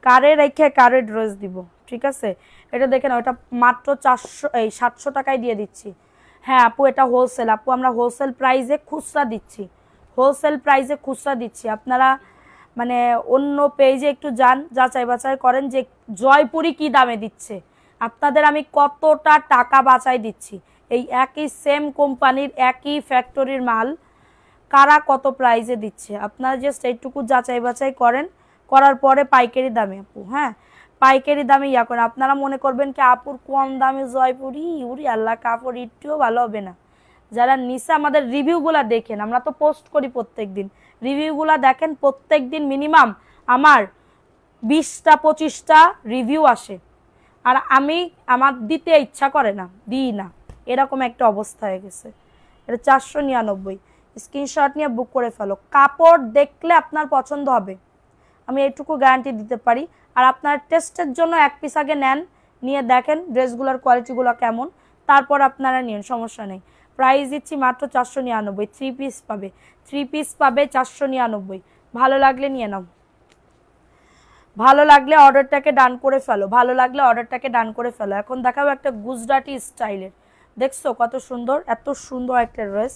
কারে রেখে কারে ড্রেস দিব। ঠিক আছে, এটা দেখে নাও, এটা মাত্র 700 টাকায় দিয়ে দিচ্ছি। হ্যাঁ আপু এটা হোলসেল আপু, আমরা হোলসেল প্রাইসে খুচরা দিচ্ছি, হোলসেল প্রাইসে খুচরা দিচ্ছি। আপনারা মানে অন্য পেজে একটু যান, যাচাই বাছাই করেন যে জয়পুরি কি দামে দিচ্ছে, আপনাদের আমি কতটা টাকা বাঁচাই দিচ্ছি। এই একই সেম কোম্পানির একই ফ্যাক্টরির মাল কারা কত প্রাইসে দিচ্ছে, আপনারা জাস্ট এইটুকু যাচাই বাছাই করেন, করার পরে পাইকারি দামে আপু, হ্যাঁ পাইকারি দামে ইয়া করেন। আপনারা মনে করবেন কি আপুর কম দামে জয়পুরি, উরি আল্লাহ কাপড় একটুও ভালো হবে না। যারা নিচে আমাদের রিভিউগুলা দেখেন, আমরা তো পোস্ট করি প্রত্যেক দিন, রিভিউগুলা দেখেন, প্রত্যেক দিন মিনিমাম আমার 20টা 25টা রিভিউ আসে, আর আমার দিতে ইচ্ছা করে না, দিই না, এরকম একটা অবস্থা হয়ে গেছে। এটা 499, স্ক্রিনশট নিয়ে বুক করে ফেলো, কাপড় দেখলে আপনার পছন্দ হবে, আমি এইটুকু গ্যারান্টি দিতে পারি। আর আপনার টেস্টের জন্য এক পিস আগে নেন, নিয়ে দেখেন ড্রেসগুলোর কোয়ালিটিগুলো কেমন, তারপর আপনারা নিন, সমস্যা নেই। প্রাইস দিচ্ছি মাত্র 499, 3 পিস পাবে, 3 পিস পাবে 499। ভালো লাগলে নিয়ে নাও, ভালো লাগলে অর্ডারটাকে ডান করে ফেলো, ভালো লাগলে অর্ডারটাকে ডান করে ফেলো। এখন দেখাবো একটা গুজরাটি স্টাইলের, দেখছো কত সুন্দর, এত সুন্দর একটা ড্রেস,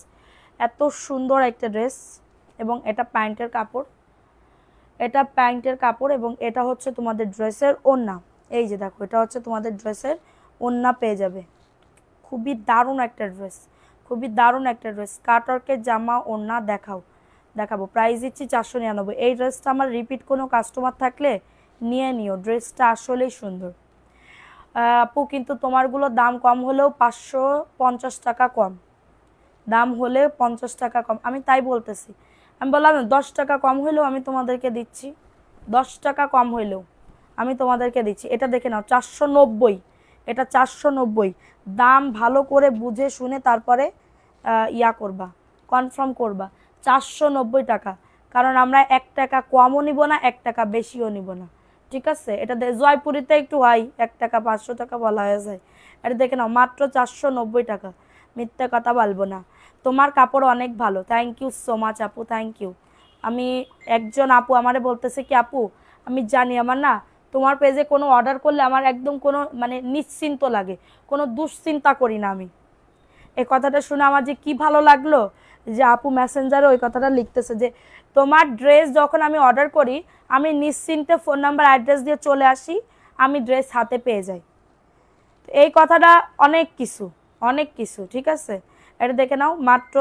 এত সুন্দর একটা ড্রেস, এবং এটা প্যান্টের কাপড়, এটা প্যান্টের কাপড়, এবং এটা হচ্ছে তোমাদের ড্রেসের ওড়না। এই যে দেখো এটা হচ্ছে তোমাদের ড্রেসের ওড়না পেয়ে যাবে, খুবই দারুণ একটা ড্রেস, খুবই দারুণ একটা ড্রেস। কাটওয়ার্কের জামা ওড়না দেখাবো, প্রাইস দিচ্ছি 499। এই ড্রেসটা আমার রিপিট কোনো কাস্টমার থাকলে নিয়ে নিও, ড্রেসটা আসলেই সুন্দর। আপু কিন্তু তোমারগুলো দাম কম হলেও 550 টাকা কম, দাম হলে 50 টাকা কম, আমি তাই বলতেছি, আমি বললাম 10 টাকা কম হইলেও আমি তোমাদেরকে দিচ্ছি, 10 টাকা কম হইলেও আমি তোমাদেরকে দিচ্ছি। এটা দেখে নাও 490, এটা 490, দাম ভালো করে বুঝে শুনে তারপরে ইয়া করবা, কনফার্ম করবা। 490 টাকা, কারণ আমরা 1 টাকা কমও নিব না, 1 টাকা বেশিও নিব না, ঠিক আছে। এটা জয়পুরিতে একটু হয় 1 টাকা 500 টাকা বলা হয়ে যায়, এটা দেখে নাও মাত্র 490 টাকা, মিথ্যা কথা বলবো না। তোমার কাপড় অনেক ভালো, থ্যাংক ইউ সো মাচ আপু, থ্যাংক ইউ। আমি একজন আপু আমারে বলতেছে কি আপু আমি জানি আমার না তোমার পেজে কোনো অর্ডার করলে আমার একদম কোনো মানে নিশ্চিন্ত লাগে, কোনো দুশ্চিন্তা করি না আমি। এই কথাটা শুনে আমার যে কি ভালো লাগলো যে আপু মেসেঞ্জারে ওই কথাটা লিখতেছে যে তোমার ড্রেস যখন আমি অর্ডার করি আমি নিশ্চিন্তে ফোন নাম্বার অ্যাড্রেস দিয়ে চলে আসি, আমি ড্রেস হাতে পেয়ে যাই। এই কথাটা অনেক কিছু, অনেক কিছু, ঠিক আছে। এটা দেখে নাও মাত্র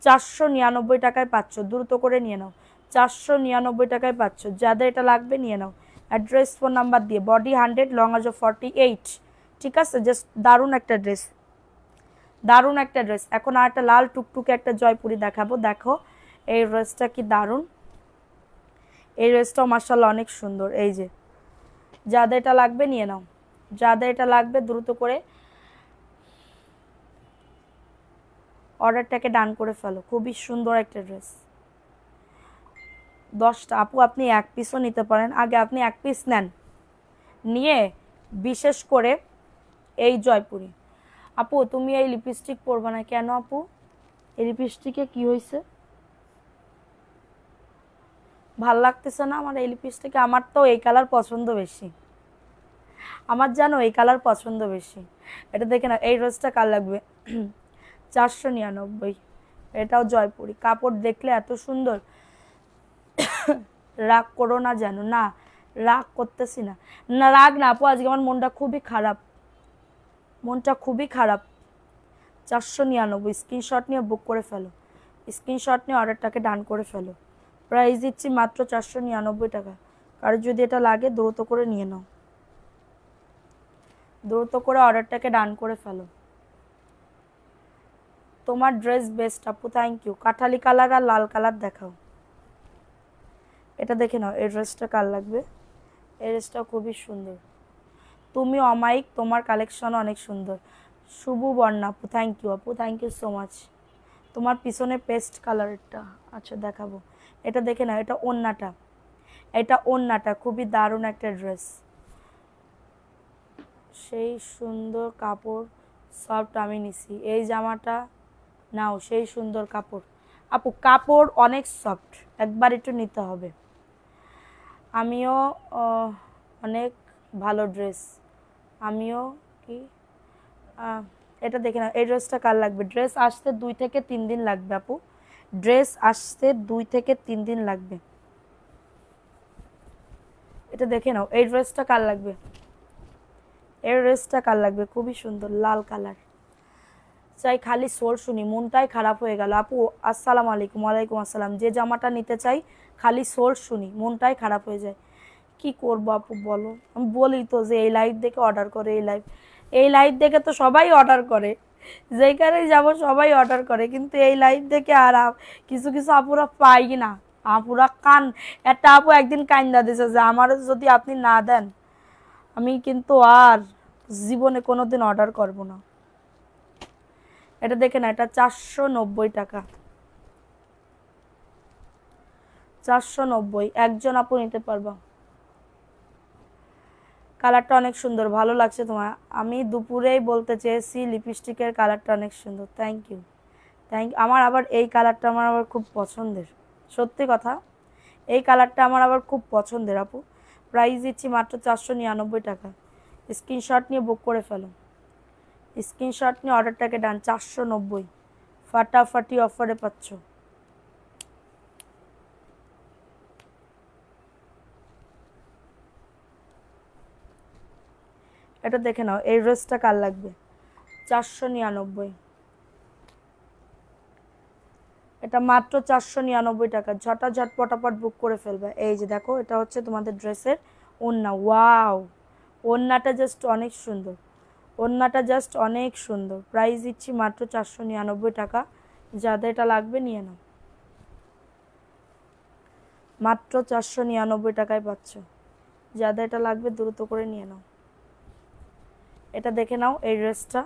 499 টাকায় পাচ্ছ, দ্রুত করে নিয়ে নাও, 499 টাকায় পাচ্ছ, যাদের এটা লাগবে নিয়ে নাও। অ্যাড্রেস ফোন নাম্বার দিয়ে, বডি 100, লং আজ 48, ঠিক আছে। জাস্ট দারুণ একটা ড্রেস, দারুণ একটা ড্রেস। এখন আর একটা লাল টুকটুকে একটা জয়পুরি দেখাবো, দেখো এই ড্রেসটা কি দারুণ, এই ড্রেসটাও মাশাআল্লাহ অনেক সুন্দর। এই যে যাদের এটা লাগবে নিয়ে নাও, যাদের এটা লাগবে দ্রুত করে অর্ডারটাকে ডান করে ফেলো, খুবই সুন্দর একটা ড্রেস। 10টা আপু আপনি 1 পিসও নিতে পারেন, আগে আপনি 1 পিস নেন, নিয়ে বিশেষ করে এই জয়পুরি। আপু তুমি এই লিপস্টিক পরবে না কেন আপু, এই লিপস্টিকে কি হয়েছে, ভাল লাগতেছে না আমার এই লিপস্টিকে? আমার তো এই কালার পছন্দ বেশি, আমার জানো এই কালার পছন্দ বেশি। এটা দেখে না, এই ড্রেসটা কার লাগবে 499, এটাও জয়পুরি, কাপড় দেখলে এত সুন্দর। রাগ করো না যেন, না রাগ করতেছি না, না রাগ না আপু, আজকে আমার মনটা খুবই খারাপ, মনটা খুবই খারাপ। 499, স্ক্রিনশট নিয়ে বুক করে ফেলো, স্ক্রিনশট নিয়ে অর্ডারটাকে ডান করে ফেলো। প্রাইস দিচ্ছি মাত্র 499 টাকা, কারো যদি এটা লাগে দ্রুত করে নিয়ে নাও, দ্রুত করে অর্ডারটাকে ডান করে ফেলো। তোমার ড্রেস বেস্ট আপু, থ্যাংক ইউ। কাঠালি কালার আর লাল কালার দেখাও, এটা দেখে নাও এই ড্রেসটা কার লাগবে, এই ড্রেসটা খুবই সুন্দর। তুমি অমায়িক, তোমার কালেকশন অনেক সুন্দর। শুভ বর্ণা আপু, থ্যাংক ইউ আপু, থ্যাংক ইউ সো মাচ। তোমার পিছনে পেস্ট কালারটা, আচ্ছা দেখাবো, এটা দেখে নাও, এটা ওড়নাটা, এটা ওড়নাটা খুবই দারুণ একটা ড্রেস, সেই সুন্দর কাপড়, সফট আমি নিছি। এই জামাটা নাও, সেই সুন্দর কাপড় আপু, কাপড় অনেক সফট, একবার একটু নিতে হবে। আমিও অনেক ভালো ড্রেস, আমিও কি এটা দেখে নাও, এই ড্রেসটা কার লাগবে? ড্রেস আসতে 2 থেকে 3 দিন লাগবে আপু, ড্রেস আসতে 2 থেকে 3 দিন লাগবে। এটা দেখে নাও, এই ড্রেসটা কার লাগবে? এই ড্রেসটা কার লাগবে? খুবই সুন্দর লাল কালার। চাই খালি সোল শুনি, মনটাই খারাপ হয়ে গেল আপু। আসসালামু আলাইকুম। ওয়ালাইকুম আসসালাম। যে জামাটা নিতে চাই খালি সোল শুনি, মনটাই খারাপ হয়ে যায়। কি করব আপু বলো? আমি বলি তো যে এই লাইভ দেখে অর্ডার করে, এই লাইভ দেখে তো সবাই অর্ডার করে, যেখানেই যাব সবাই অর্ডার করে, কিন্তু এই লাইভ দেখে আর কিছু কিছু আপুরা পাই না। আপুরা কান, একটা আপু একদিন কান্দা দিছে যে আমার যদি আপনি না দেন আমি কিন্তু আর জীবনে কোনোদিন অর্ডার করব না। এটা দেখে না, এটা 490 টাকা, 490, একজন আপু নিতে পারবা। কালারটা অনেক সুন্দর, ভালো লাগছে তোমার। আমি দুপুরেই বলতে চেয়েছি লিপস্টিকের কালারটা অনেক সুন্দর। Thank you. আমার আবার এই কালারটা আমার আবার খুব পছন্দের, সত্যি কথা, এই কালারটা আমার আবার খুব পছন্দের আপু। প্রাইস দিচ্ছি মাত্র 499 টাকা। স্ক্রিনশট নিয়ে বুক করে ফেলো, স্ক্রিনশট নিয়ে অর্ডারটাকে ডান। 490, ফাটাফাটি অফারে পাচ্ছ। এটা দেখে নাও, এই ড্রেসটা কার লাগবে? 499, এটা মাত্র 499 টাকা। ঝটাঝট পটাপট বুক করে ফেলবে। এই যে দেখো, এটা হচ্ছে তোমাদের ড্রেসের ওড়না। ওয়াও, ওড়নাটা জাস্ট অনেক সুন্দর, ওড়নাটা জাস্ট অনেক সুন্দর। প্রাইস দিচ্ছি মাত্র 499 টাকা। যাদের এটা লাগবে নিয়ে নাও, মাত্র 499 টাকায় পাচ্ছ। যাদের এটা লাগবে দ্রুত করে নিয়ে নাও। এটা দেখে নাও, এই ড্রেসটা,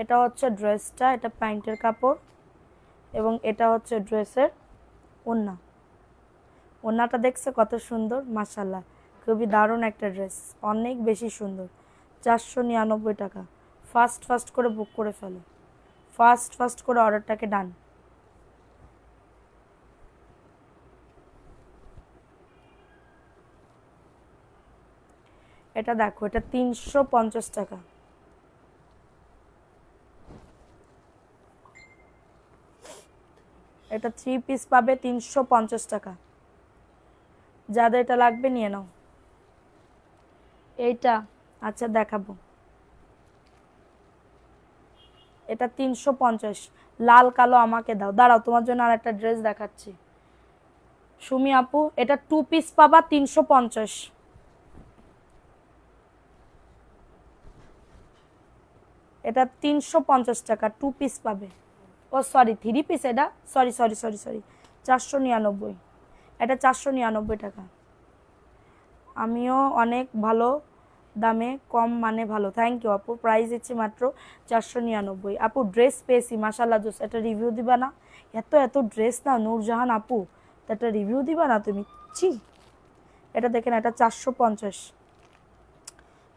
এটা হচ্ছে ড্রেসটা, এটা প্যান্টের কাপড় এবং এটা হচ্ছে ড্রেসের ওড়না। ওড়নাটা দেখছে কত সুন্দর, মাশাআল্লাহ, খুবই দারুণ একটা ড্রেস, অনেক বেশি সুন্দর। 499 টাকা। ফাস্ট ফাস্ট করে বুক করে ফেলো, ফাস্ট ফাস্ট করে অর্ডারটাকে ডান। এটা দেখো, এটা 350 টাকা। এটা 3 পিস পাবে 350 টাকা। যাদের এটা লাগবে নিয়ে নাও। এইটা আচ্ছা দেখাবো, এটা 350, লাল কালো আমাকে দাও। দাঁড়াও, তোমার জন্য আর একটা ড্রেস দেখাচ্ছি সুমি আপু। এটা 2 পিস পাবা 350, এটা 350 টাকা 2 পিস পাবে। ও সরি, 3 পিস, এটা সরি সরি সরি সরি 499, এটা 499 টাকা। আমিও অনেক ভালো দামে, কম মানে ভালো। থ্যাংক ইউ আপু। প্রাইস দিচ্ছি মাত্র 499। আপু ড্রেস পেয়েছি মাশাআল্লাহ জোস, একটা রিভিউ দিবা না? এত এত ড্রেস না নূরজাহান আপু, তো একটা রিভিউ দিবা না তুমি? ছি। এটা দেখেন, এটা 450।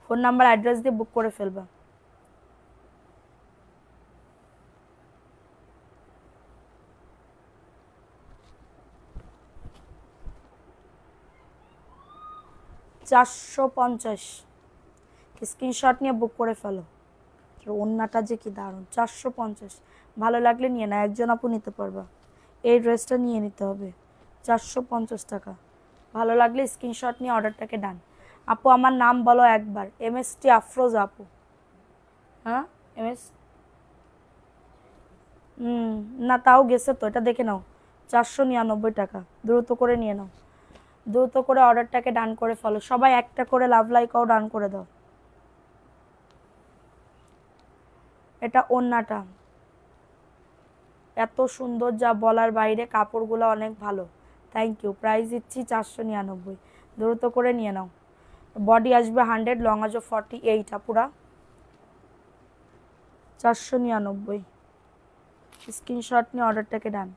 ফোন নাম্বার অ্যাড্রেস দিয়ে বুক করে ফেলবা। $450, স্ক্রিনশট নিয়ে বুক করে ফেলো। ওড়নাটা যে কি দারুণ, 450। ভালো লাগলে নিয়ে না, একজন আপু নিতে পারবা। এই ড্রেসটা নিয়ে নিতে হবে, 450 টাকা। ভালো লাগলে স্ক্রিনশট নিয়ে অর্ডারটাকে ডান। আপু আমার নাম বলো একবার। MST আফরোজা আপু। হ্যাঁ MS, না তাও গেছে তো। এটা দেখে নাও, 499 টাকা। দ্রুত করে নিয়ে নাও, দ্রুত করে অর্ডারটাকে ডান করে ফেলো। সবাই একটা করে লাভ লাইকও ডান করে দাও। এটা ওড়নাটা এত সুন্দর যা বলার বাইরে, কাপড়গুলো অনেক ভালো। Thank you. প্রাইস দিচ্ছি 499, দ্রুত করে নিয়ে নাও। বডি আসবে 100, লং আসবে 48 আপুরা। 499, স্ক্রিনশট নিয়ে অর্ডারটাকে ডান।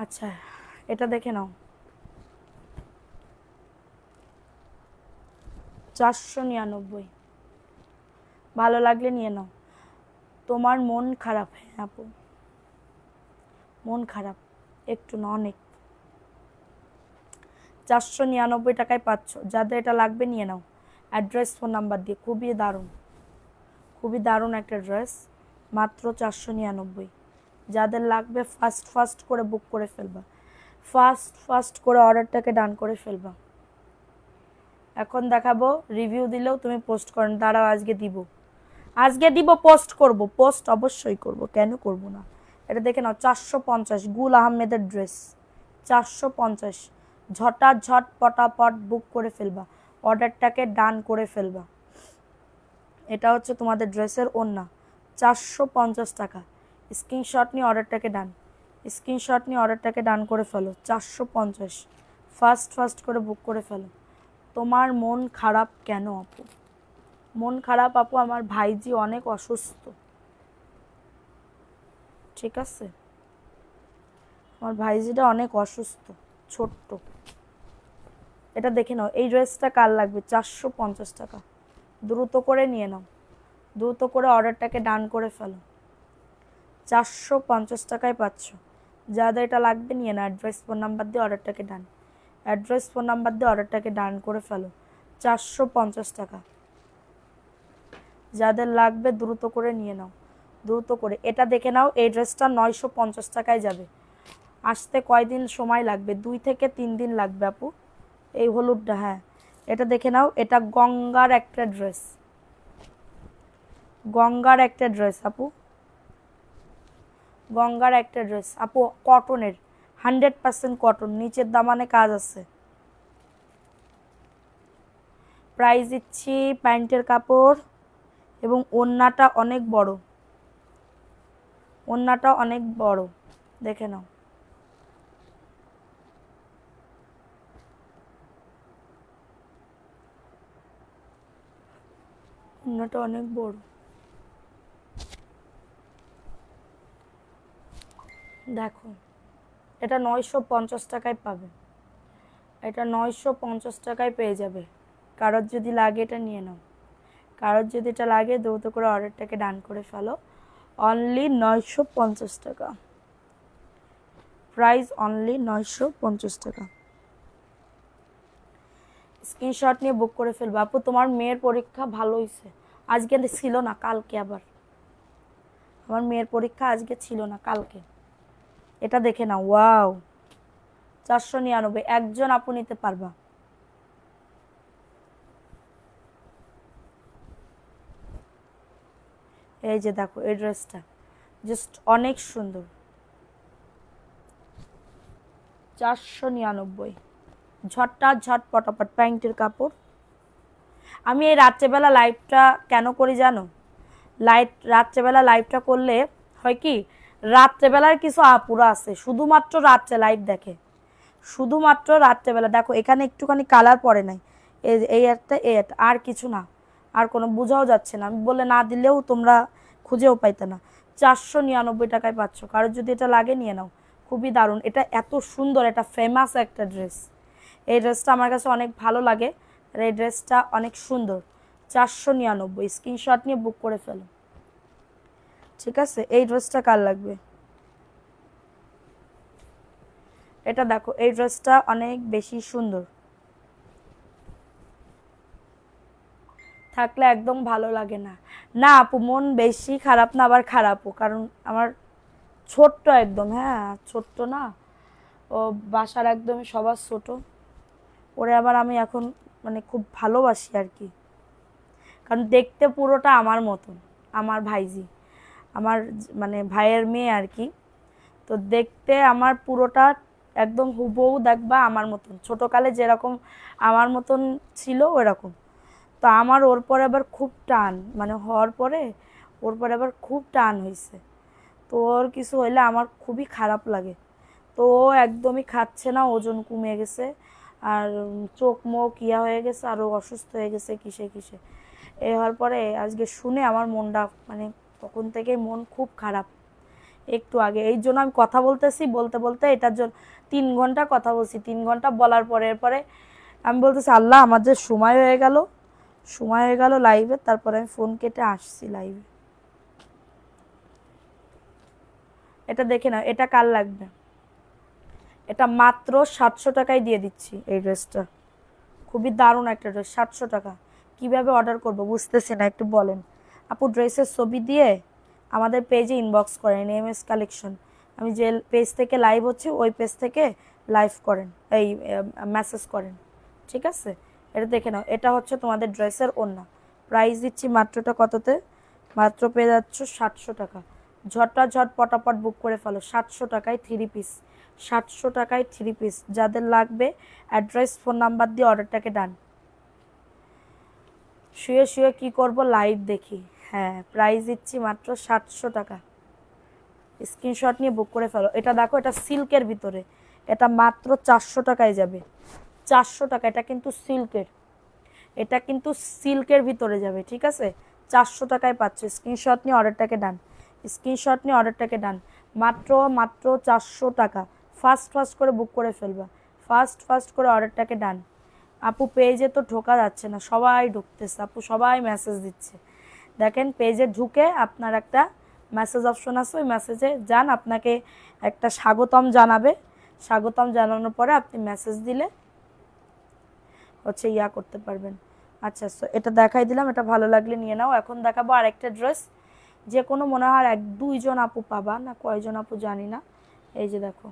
আচ্ছা এটা দেখে নাও, 499। ভালো লাগলে নিয়ে নাও। তোমার মন খারাপ? হ্যাঁ আপু, মন খারাপ একটু না, অনেক। 499 টাকায় পাচ্ছ। যাদের এটা লাগবে নিয়ে নাও, অ্যাড্রেস ফোন নাম্বার দিয়ে। খুবই দারুণ একটা ড্রেস, মাত্র 499। যাদের লাগবে ফাস্ট করে বুক করে ফেলবা, ফাস্ট করে অর্ডারটাকে ডান করে ফেলবা। এখন দেখাবো, রিভিউ দিলেও তুমি পোস্ট করেন। দাঁড়াও, আজকে দিব, পোস্ট করব, পোস্ট অবশ্যই করব, কেন করব না। এটা দেখে নাও, 450, গুল আহমেদের ড্রেস, 450। ঝটাঝট পটাপট বুক করে ফেলবা, অর্ডারটাকে ডান করে ফেলবা। এটা হচ্ছে তোমাদের ড্রেসের ওড়না, 450 টাকা। স্ক্রিনশট নিয়ে অর্ডারটাকে ডান করে ফেলো। 450, ফাস্ট করে বুক করে ফেলো। তোমার মন খারাপ কেন আপু? মন খারাপ আপু, আমার ভাইজি অনেক অসুস্থ, ঠিক আছে? আমার ভাইজিটা অনেক অসুস্থ, ছোট্ট। এটা দেখে নাও, এই ড্রেসটা কার লাগবে? 450 টাকা। দ্রুত করে নিয়ে নাও, দ্রুত করে অর্ডারটাকে ডান করে ফেলো। 450 টাকায় পাচ্ছ। যাদের এটা লাগবে নিয়ে নাও, অ্যাড্রেস ফোন নাম্বার দিয়ে অর্ডারটাকে ডান করে ফেলো। 450 টাকা। যাদের লাগবে দ্রুত করে নিয়ে নাও, দ্রুত করে। এটা দেখে নাও, এই ড্রেসটা 950 টাকায় যাবে। আসতে কয়দিন সময় লাগবে? 2 থেকে 3 দিন লাগবে আপু। এই হলুদটা, হ্যাঁ, এটা দেখে নাও। এটা গঙ্গার একটা ড্রেস আপু, কটনের, 100% কটন, নিচের দামানে কাজ আছে। প্রাইস দিচ্ছি, প্যান্টের কাপড় এবং ওড়নাটা অনেক বড়, দেখে নাও। ওড়নাটা অনেক বড়, দেখো। এটা 950 টাকায় পাবে, এটা 950 টাকায় পেয়ে যাবে। কারোর যদি লাগে এটা নিয়ে নাও, কারোর যদি এটা লাগে দ্রুত করে অর্ডারটাকে ডান করে ফেলো। অনলি 950 টাকা, প্রাইস অনলি 950 টাকা। স্ক্রিনশট নিয়ে বুক করে ফেলবো। আপু তোমার মেয়ের পরীক্ষা ভালো হয়েছে? আজকে ছিল না, কালকে আবার। আমার মেয়ের পরীক্ষা আজকে ছিল না, কালকে। এটা দেখে নাও, ওয়াও, 499, একজন আপু নিতে পারবা। এই যে দেখো, এই ড্রেসটা জাস্ট অনেক সুন্দর, 499। ঝট পটাপট, প্যান্টের কাপড়। আমি এই রাত্রেবেলা লাইভটা কেন করি জানো? রাত্রেবেলা লাইভটা করলে হয় কি, রাত্রেবেলার কিছু আপুরা আছে শুধুমাত্র রাত্রে লাইভ দেখে, শুধুমাত্র রাত্রেবেলা। দেখো এখানে একটুখানি কালার পড়ে নাই, এই একটা আর কিছু না, আর কোনো বোঝাও যাচ্ছে না। আমি বলে না দিলেও তোমরা খুঁজেও পাইতে না। 499 টাকায় পাচ্ছ। কারোর যদি এটা লাগে নিয়ে নাও, খুবই দারুণ। এটা এত সুন্দর, এটা ফেমাস একটা ড্রেস। এই ড্রেসটা আমার কাছে অনেক ভালো লাগে, আর এই ড্রেসটা অনেক সুন্দর। 499, স্ক্রিনশট নিয়ে বুক করে ফেলো, ঠিক আছে? এই ড্রেসটা কার লাগবে? এটা দেখো, এই ড্রেসটা অনেক বেশি সুন্দর, থাকলে একদম ভালো লাগে না। না আপু, মন বেশি খারাপ না, আবার খারাপও, কারণ আমার ছোট্ট একদম, হ্যাঁ ছোট্ট না, ও বাসার একদমই সবার ছোট। ওরে আবার আমি এখন মানে খুব ভালোবাসি আর কি, কারণ দেখতে পুরোটা আমার মতন। আমার ভাইজি, আমার মানে ভাইয়ের মেয়ে আর কি, তো দেখতে আমার পুরোটা একদম হুবহু দেখবা আমার মতন, ছোটোকালে যেরকম আমার মতন ছিল ওরকম। তো আমার ওর পরে আবার খুব টান, মানে হওয়ার পরে ওর পরে আবার খুব টান হয়েছে। তো ওর কিছু হইলে আমার খুবই খারাপ লাগে। তো ও একদমই খাচ্ছে না, ওজন কমে গেছে, আর চোখ মুখ ইয়া হয়ে গেছে, আর ও অসুস্থ হয়ে গেছে কিসে। এ হওয়ার পরে আজকে শুনে আমার মনটা মানে তখন থেকে মন খুব খারাপ। একটু আগে এই জন্য আমি কথা বলতেছি, বলতে এটার জন্য 3 ঘন্টা কথা বলছি। 3 ঘন্টা বলার পরে এরপরে আমি বলতেছি, আল্লাহ আমার যে সময় হয়ে গেল লাইভে, তারপরে আমি ফোন কেটে আসছি লাইভে। এটা দেখে নাও, এটা কার লাগবে? এটা মাত্র 700 টাকায় দিয়ে দিচ্ছি এই ড্রেসটা। খুবই দারুণ একটা ড্রেস, 700 টাকা। কিভাবে অর্ডার করব বুঝতেছি না, একটু বলেন। আপু ড্রেসের ছবি দিয়ে আমাদের পেজে ইনবক্স করেন, এমএস কালেকশন। আমি যে পেজ থেকে লাইভ হচ্ছে ওই পেজ থেকে লাইভ করেন, এই মেসেজ করেন, ঠিক আছে? এটা দেখে নাও, এটা হচ্ছে তোমাদের ড্রেসের ওড়না। প্রাইস দিচ্ছি মাত্রটা কততে? মাত্র পেয়ে যাচ্ছ 700 টাকা। ঝট পটাপট বুক করে ফেলো। 700 টাকায় 3 পিস, 700 টাকায় 3 পিস। যাদের লাগবে অ্যাড্রেস ফোন নাম্বার দিয়ে অর্ডারটাকে ডান। শুয়ে শুয়ে কি করব, লাইভ দেখি। হ্যাঁ, প্রাইস দিচ্ছি মাত্র 700 টাকা। স্ক্রিনশট নিয়ে বুক করে ফেলো। এটা দেখো, এটা সিল্কের ভিতরে, এটা মাত্র 400 টাকায় যাবে। 400 টাকা। এটা কিন্তু সিল্কের, এটা কিন্তু সিল্কের ভিতরে যাবে, ঠিক আছে? 400 টাকায় পাচ্ছ। স্ক্রিনশট নিয়ে অর্ডারটাকে ডান, স্ক্রিনশট নিয়ে অর্ডারটাকে ডান। মাত্র 400 টাকা। ফাস্ট করে বুক করে ফেলবা, ফাস্ট করে অর্ডারটাকে ডান। আপু পেজে তো ঢোকা যাচ্ছে না, সবাই ঢুকতেছে আপু, সবাই মেসেজ দিচ্ছে। দেখেন পেজে ঢুকে আপনার একটা মেসেজ অপশন আছে, ওই মেসেজে যান, আপনাকে একটা স্বাগতম জানাবে। স্বাগতম জানানোর পরে আপনি মেসেজ দিলে হচ্ছে ইয়া করতে পারবেন। আচ্ছা, সো এটা দেখাই দিলাম, এটা ভালো লাগলে নিয়ে নাও। এখন দেখাবো আরেকটা ড্রেস, যে কোনো মনে হয় 1-2 জন আপু পাবা, না কয়জন আপু জানি না। এই যে দেখো,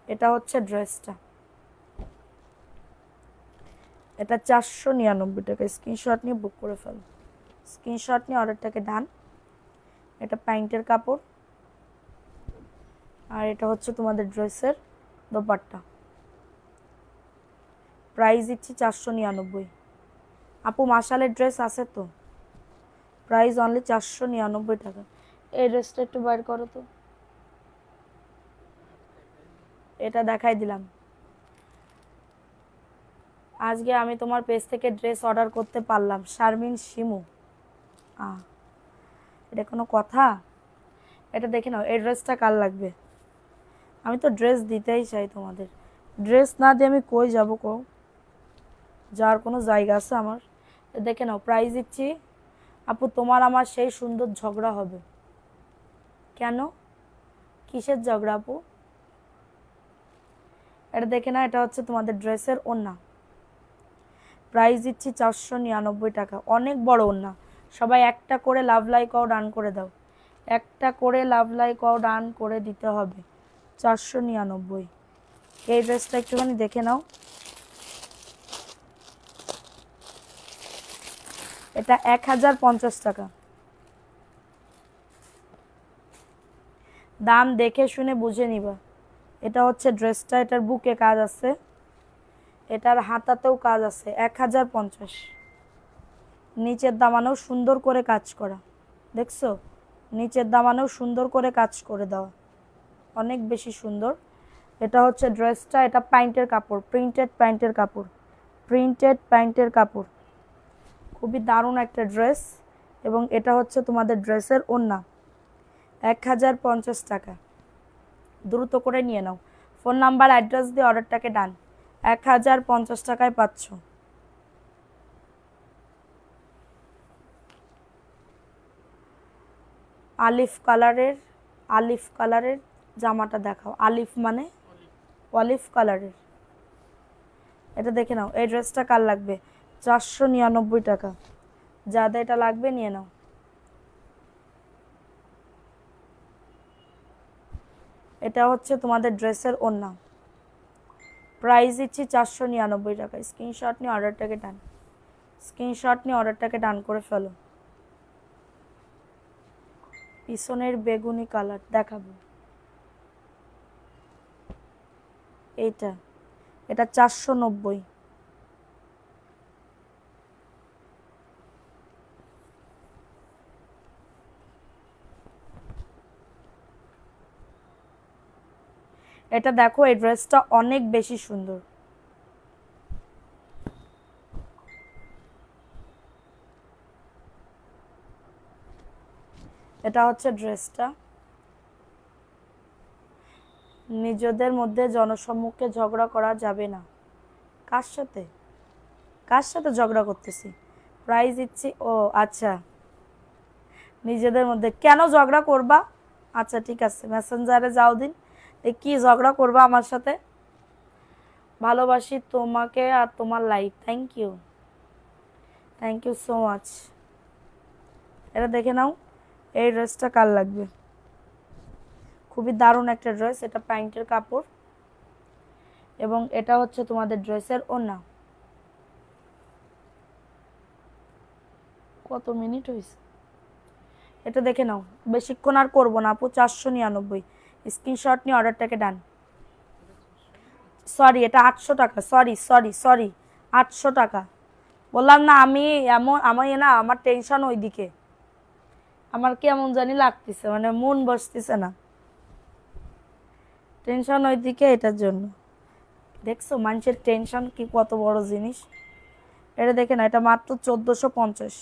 এটা হচ্ছে ড্রেসটা, এটা 499 টাকা। স্ক্রিনশট নিয়ে বুক করে ফেলো, স্ক্রিনশট নিয়ে অর্ডারটাকে ডান। এটা প্যান্টের কাপড়, আর এটা হচ্ছে তোমাদের ড্রেসের দোপাট্টা। প্রাইস দিচ্ছি 499। আপু মাশালের ড্রেস আছে তো? প্রাইস অনলি 499 টাকা। এই ড্রেসটা একটু বাইর করো তো, এটা দেখাই দিলাম। আজকে আমি তোমার পেজ থেকে ড্রেস অর্ডার করতে পারলাম। শারমিন শিমু, এটা কোনো কথা? এটা দেখে নাও, এই ড্রেসটা কার লাগবে? আমি তো ড্রেস দিতেই চাই তোমাদের, ড্রেস না দিয়ে আমি কই যাব? যার কোনো জায়গা আছে আমার? দেখে নাও, প্রাইস দিচ্ছি। আপু তোমার আমার সেই সুন্দর ঝগড়া হবে কেন? কিসের ঝগড়া আপু? এটা দেখে না, এটা হচ্ছে তোমাদের ড্রেসের ওড়না। প্রাইস দিচ্ছি 499 টাকা। অনেক বড় ওড়না। সবাই একটা করে লাভ লাইক ও ডান করে দাও, একটা করে লাভ লাইক ও ডান করে দিতে হবে। 499। এই ড্রেসটা একটুখানি দেখে নাও, এটা 1050 টাকা। দাম দেখে শুনে বুঝে নিবা। এটা হচ্ছে ড্রেসটা, এটার বুকে কাজ আছে, এটার হাতাতেও কাজ আছে। 1050। নিচের দামানেও সুন্দর করে কাজ করা, দেখছো? নিচের দামানেও সুন্দর করে কাজ করে দেওয়া, অনেক বেশি সুন্দর। এটা হচ্ছে ড্রেসটা, এটা প্যান্টের কাপড়, প্রিন্টেড প্যান্টের কাপড়, প্রিন্টেড প্যান্টের কাপড়। খুবই দারুণ একটা ড্রেস। এবং এটা হচ্ছে তোমাদের ড্রেসের ওড়না। 1050 টাকা। দ্রুত করে নিয়ে নাও। ফোন নাম্বার অ্যাড্রেস দিয়ে অর্ডারটাকে ডান। 1050 টাকায় পাচ্ছ। আলিফ কালারের জামাটা দেখাও। আলিফ মানে অলিভ কালারের, এটা দেখে নাও। এই ড্রেসটা কার লাগবে? 499 টাকা। যাদের এটা লাগবে নিয়ে নাও। এটা হচ্ছে তোমাদের ড্রেসের ওড়না। প্রাইস দিচ্ছি 499 টাকা। স্ক্রিনশট নিয়ে অর্ডারটাকে ডান, স্ক্রিনশট নিয়ে অর্ডারটাকে ডান করে ফেলো। পিছনের বেগুনি কালার দেখাবো, এইটা, এটা 490। এটা দেখো, এই ড্রেসটা অনেক বেশি সুন্দর। এটা হচ্ছে ড্রেসটা। নিজেদের মধ্যে জনসম্মুখে ঝগড়া করা যাবে না। কার সাথে? কার সাথে ঝগড়া করতেছি? প্রাইস দিচ্ছি। ও আচ্ছা, নিজেদের মধ্যে কেন ঝগড়া করবা? আচ্ছা ঠিক আছে, মেসেঞ্জারে যাও দিন। কি ঝগড়া করবা আমার সাথে? ভালোবাসি তোমাকে আর তোমার life. Thank you so much. এটা দেখে নাও, এই ড্রেসটা কার লাগবে? খুবই দারুণ একটা ড্রেস, এটা প্যান্টের কাপড় এবং এটা হচ্ছে তোমাদের ড্রেসের ওড়না। কত মিনিট হয়েছে এটা দেখে নাও, বেশিক্ষণ আর করবো না আপু। 499, স্ক্রিনশট নিয়ে অর্ডারটাকে ডান। সরি, এটা 800 টাকা। সরি সরি সরি, 800 টাকা বললাম না আমি। আমি না, আমার টেনশন ওইদিকে, আমার কি এমন জানি লাগতেছে, মানে মন বসতেছে না, টেনশন ওইদিকে, এটার জন্য। দেখছো মানুষের টেনশন কি কত বড় জিনিস। এটা দেখে না, এটা মাত্র 1450।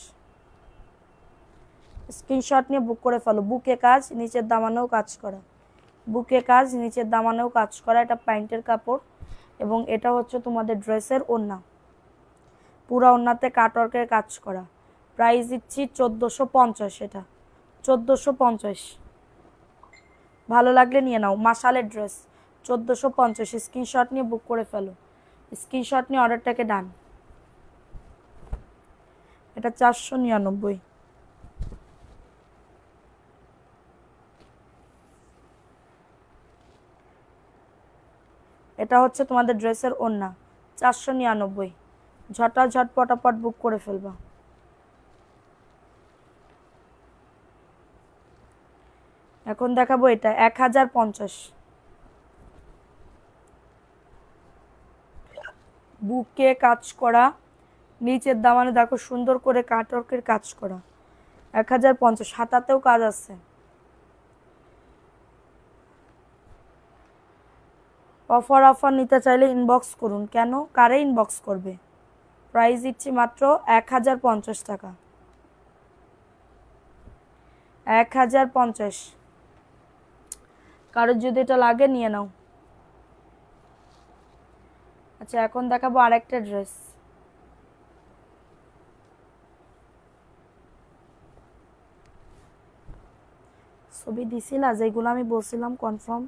স্ক্রিনশট নিয়ে বুক করে ফেলো। বুকে কাজ, নিচের দামানেও কাজ করা, বুকে কাজ, নিচের দামানেও কাজ করা। এটা প্যান্টের কাপড় এবং এটা হচ্ছে তোমাদের ড্রেসের ওড়না, পুরা ওড়নাতে কাটওয়ার্কের কাজ করা। প্রাইস দিচ্ছি 1450। এটা 1450, ভালো লাগলে নিয়ে নাও। মাশালের ড্রেস 1450, স্ক্রিনশট নিয়ে বুক করে ফেলো। স্ক্রিনশট নিয়ে অর্ডারটাকে ডান। এটা 499। এটা হচ্ছে তোমাদের ড্রেসের ওড়না, 499। ঝট পটাপট বুক করে ফেলবা। এখন দেখাবো এটা 1050। বুকে কাজ করা, নিচের দামানে দেখো সুন্দর করে কাটওয়ার্কের কাজ করা। 1050, হাতাতেও কাজ আছে। অফার নিতে চাইলে ইনবক্স করুন। কেন, কারে ইনবক্স করবে? প্রাইস দিচ্ছি মাত্র 1050 টাকা। 1050, কারোর যদি এটা লাগে নিয়ে নাও। আচ্ছা এখন দেখাবো আরেকটা ড্রেস। ছবি দিছিলা যেগুলো আমি বলছিলাম, কনফার্ম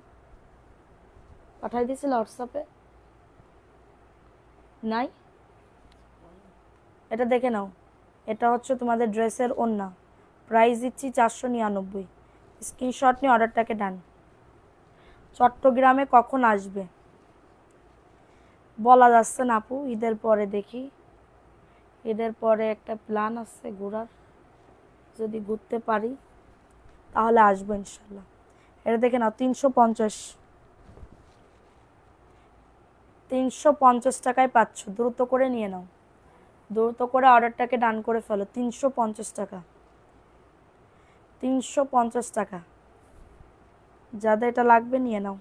পাঠাই দিছিল হোয়াটসঅ্যাপে? নাই, এটা দেখে নাও। এটা হচ্ছে তোমাদের ড্রেসের ওড়না, প্রাইস দিচ্ছি 499। স্ক্রিনশট নিয়ে অর্ডারটাকে ডান। চট্টগ্রামে কখন আসবে বলা যাচ্ছে না আপু, ঈদের পরে দেখি। ঈদের পরে একটা প্ল্যান আছে ঘোরার, যদি ঘুরতে পারি তাহলে আসবো ইনশাল্লাহ। এটা দেখে নাও 350, 350 টাকায় পাচ্ছ। দ্রুত করে নিয়ে নাও, দ্রুত করে অর্ডারটাকে ডান করে ফেলো। 350 টাকা, 350 টাকা। যাদের এটা লাগবে নিয়ে নাও।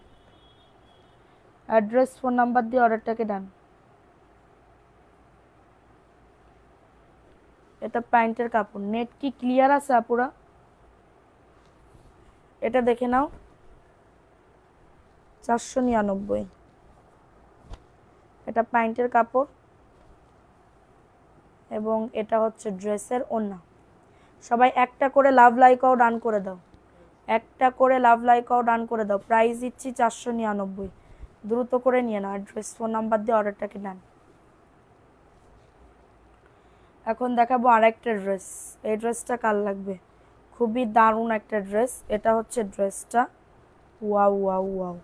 অ্যাড্রেস ফোন নাম্বার দিয়ে অর্ডারটাকে ডান। এটা প্যান্টের কাপড়। নেট কি ক্লিয়ার আছে আপুরা? এটা দেখে নাও 499। এটা প্যান্টের কাপড় এবং এটা হচ্ছে ড্রেসের ওড়না। সবাই একটা করে লাভ লাইকও ডান করে দাও, একটা করে লাভ লাইকও ডান করে দাও। প্রাইস দিচ্ছি 499, দ্রুত করে নিয়ে নাও। অ্যাড্রেস ফোন নাম্বার দিয়ে অর্ডারটাকে নেন। এখন দেখাবো আরেকটা ড্রেস। এই ড্রেসটা কার লাগবে? খুবই দারুণ একটা ড্রেস। এটা হচ্ছে ড্রেসটা, ওয়াও ওয়াও ওয়াও।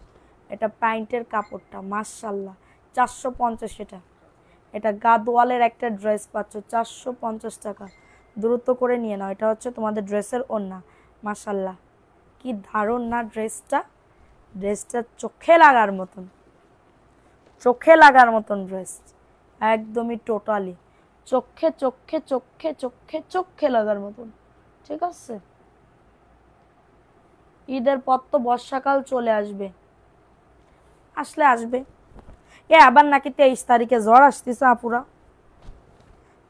এটা প্যান্টের কাপড়টা মাশাআল্লাহ, 450। এটা গাদওয়ালের একটা ড্রেস পাচ্ছ 450 টাকা। দ্রুত করে নিয়ে নাও। এটা হচ্ছে তোমাদের ড্রেসের ওড়না। মাশাআল্লাহ কি দারুণ না ড্রেসটা, ড্রেসটা চোখে লাগার মতন, চোখে লাগার মতন ড্রেস, একদমই টোটালি চোখে চোখে চোখে চোখে চোখে লাগার মতন। ঠিক আছে, ঈদের পর তো বর্ষাকাল চলে আসবে, আসলে আসবে। আবার নাকি 23 তারিখে জ্বর আসতেছে আপুরা।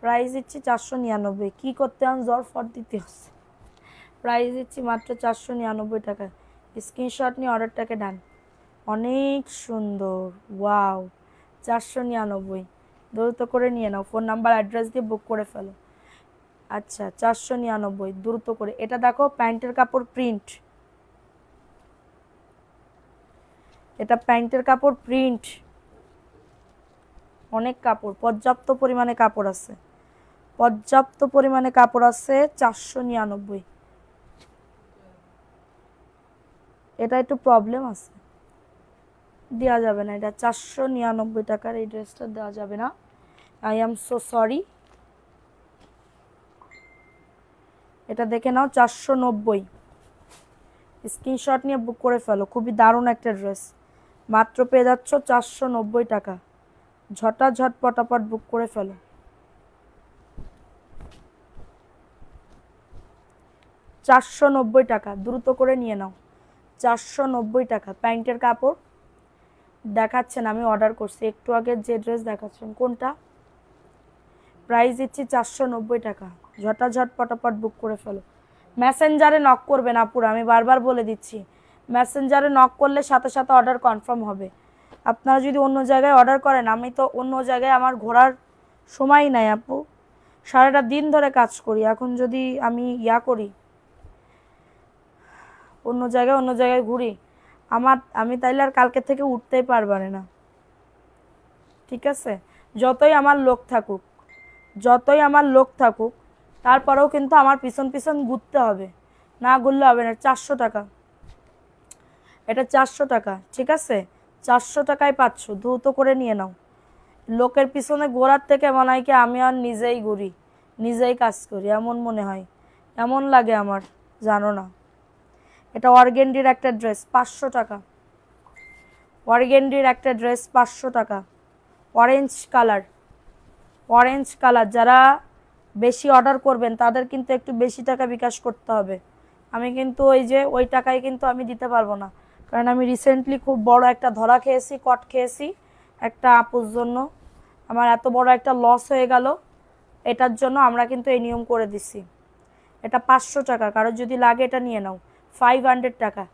প্রাইস দিচ্ছি 499। কি করতে হন, জ্বর ফট দিতে হচ্ছে। প্রাইস দিচ্ছি মাত্র 499 টাকা। স্ক্রিনশট নিয়ে অর্ডারটাকে ডান। অনেক সুন্দর, ওয়াও। 499, দ্রুত করে নিয়ে নাও। ফোন নাম্বার অ্যাড্রেস দিয়ে বুক করে ফেলো। আচ্ছা 499, দ্রুত করে। এটা দেখো প্যান্টের কাপড় প্রিন্ট, এটা প্যান্টের কাপড়, প্রিন্ট, অনেক কাপড়, পর্যাপ্ত পরিমাণে কাপড় আছে, পর্যাপ্ত পরিমাণে কাপড় আছে। 499। এটা একটু প্রবলেম আছে, দেওয়া যাবে না। এটা 499 টাকার এই ড্রেসটা দেওয়া যাবে না। I am so sorry. এটা দেখে নাও 490। স্ক্রিনশট নিয়ে বুক করে ফেলো, খুবই দারুণ একটা ড্রেস। মাত্র পেয়ে যাচ্ছ 490 টাকা। ঝটাঝট পটাপট বুক করে ফেলো। 490 টাকা, দ্রুত করে নিয়ে নাও। 490 টাকা প্যান্টের কাপড়। দেখাচ্ছেন, আমি অর্ডার করছি একটু আগে যে ড্রেস দেখাচ্ছেন কোনটা, প্রাইস দিচ্ছি 490 টাকা। ঝটাঝট পটাপট বুক করে ফেলো। মেসেঞ্জারে নক করবেন আপুরা, আমি বারবার বলে দিচ্ছি, মেসেঞ্জারে নক করলে সাথে সাথে অর্ডার কনফার্ম হবে। আপনারা যদি অন্য জায়গায় অর্ডার করেন, আমি তো অন্য জায়গায় আমার ঘোরার সময় নাই আপু, সারাটা দিন ধরে কাজ করি। এখন যদি আমি করি, অন্য জায়গায় ঘুরি, আমি তাইলে আর কালকে থেকে উঠতেই পারবারে না। ঠিক আছে, যতই আমার লোক থাকুক তারপরেও কিন্তু আমার পিছন পিছন ঘুরতে হবে, না ঘুরলে হবে না। 400 টাকা, এটা 400 টাকা। ঠিক আছে, 400 টাকায় পাচ্ছ, দ্রুত করে নিয়ে নাও। লোকের পিছনে ঘোরার থেকে মনে হয় কি আমি আর নিজেই ঘুরি, নিজেই কাজ করি, এমন মনে হয়, এমন লাগে আমার, জানো না। এটা অর্গেন্ডির একটা ড্রেস, 500 টাকা। অর্গেন্ডির একটা ড্রেস 500 টাকা। অরেঞ্জ কালার, যারা বেশি অর্ডার করবেন তাদের কিন্তু একটু বেশি টাকা বিকাশ করতে হবে। আমি কিন্তু ওই টাকায় কিন্তু আমি দিতে পারবো না, কারণ আমি রিসেন্টলি খুব বড় একটা ধরা খেয়েছি, কট খেয়েছি একটা আপুর জন্য। আমার এত বড় একটা লস হয়ে গেল, এটার জন্য আমরা কিন্তু এই নিয়ম করে দিছি। এটা 500 টাকা, কারো যদি লাগে এটা নিয়ে নাও। 500 টাকা।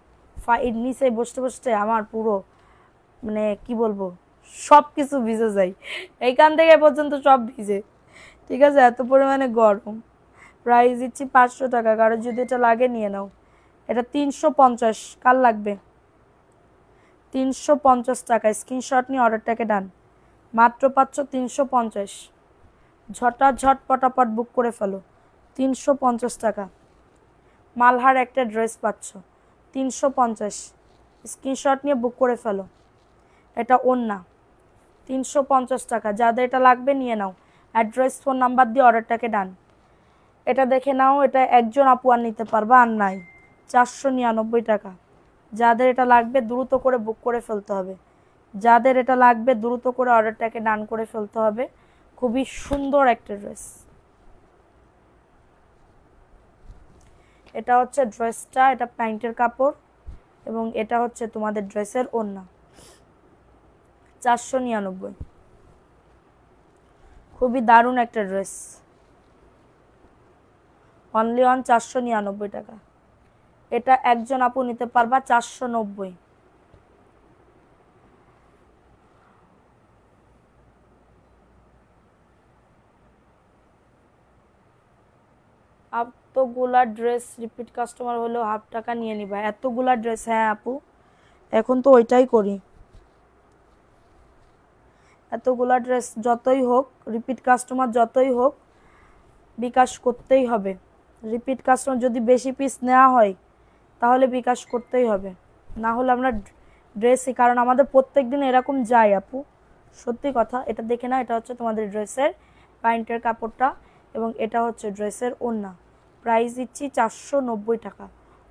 নিচে বসতে বসতে আমার পুরো মানে কি বলবো, সব কিছু ভিজে যায়, এইখান থেকে পর্যন্ত সব ভিজে। ঠিক আছে, এত পরিমাণে গরম। প্রাইস দিচ্ছি 500 টাকা, কারো যদি এটা লাগে নিয়ে নাও। এটা 350, কার লাগবে? 350 টাকা। স্ক্রিনশট নিয়ে অর্ডারটাকে ডান। মাত্র পাচ্ছ 350। ঝটাঝট পটাপট বুক করে ফেলো। 350 টাকা। মালহার একটা ড্রেস পাচ্ছ 350। স্ক্রিনশট নিয়ে বুক করে ফেলো। এটা ওন্না, 350 টাকা। যাদের এটা লাগবে নিয়ে নাও। অ্যাড্রেস, ফোন নাম্বার দিয়ে অর্ডারটাকে ডান। এটা দেখে নাও, এটা একজন আপু আর নিতে পারবা, আর নাই। 499 টাকা। যাদের এটা লাগবে দ্রুত করে বুক করে ফেলতে হবে, যাদের এটা লাগবে দ্রুত করে অর্ডারটাকে ডান করে ফেলতে হবে। খুবই সুন্দর একটা ড্রেস। এটা হচ্ছে ড্রেসটা, এটা প্যান্টের কাপড় এবং এটা হচ্ছে তোমাদের ড্রেসের ওড়না। 499। খুবই দারুণ একটা ড্রেস, অনলি অন 499 টাকা। এটা একজন আপু নিতে পারবা 490। এতগুলা ড্রেস রিপিট কাস্টমার হলেও হাফ টাকা নিয়ে নিবা। এতগুলা ড্রেস, হ্যাঁ আপু এখন তো ওইটাই করি। এতগুলা ড্রেস যতই হোক, রিপিট কাস্টমার যতই হোক, বিকাশ করতেই হবে। রিপিট কাস্টমার যদি বেশি পিস নেওয়া হয় তাহলে বিকাশ করতেই হবে, না হলে আমরা ড্রেসই, কারণ আমাদের প্রত্যেক দিন এরকম যায় আপু, সত্যি কথা। এটা দেখে না, এটা হচ্ছে তোমাদের ড্রেসের প্যান্টের কাপড়টা এবং এটা হচ্ছে ড্রেসের ওড়না। প্রাইস দিচ্ছি 490 টাকা।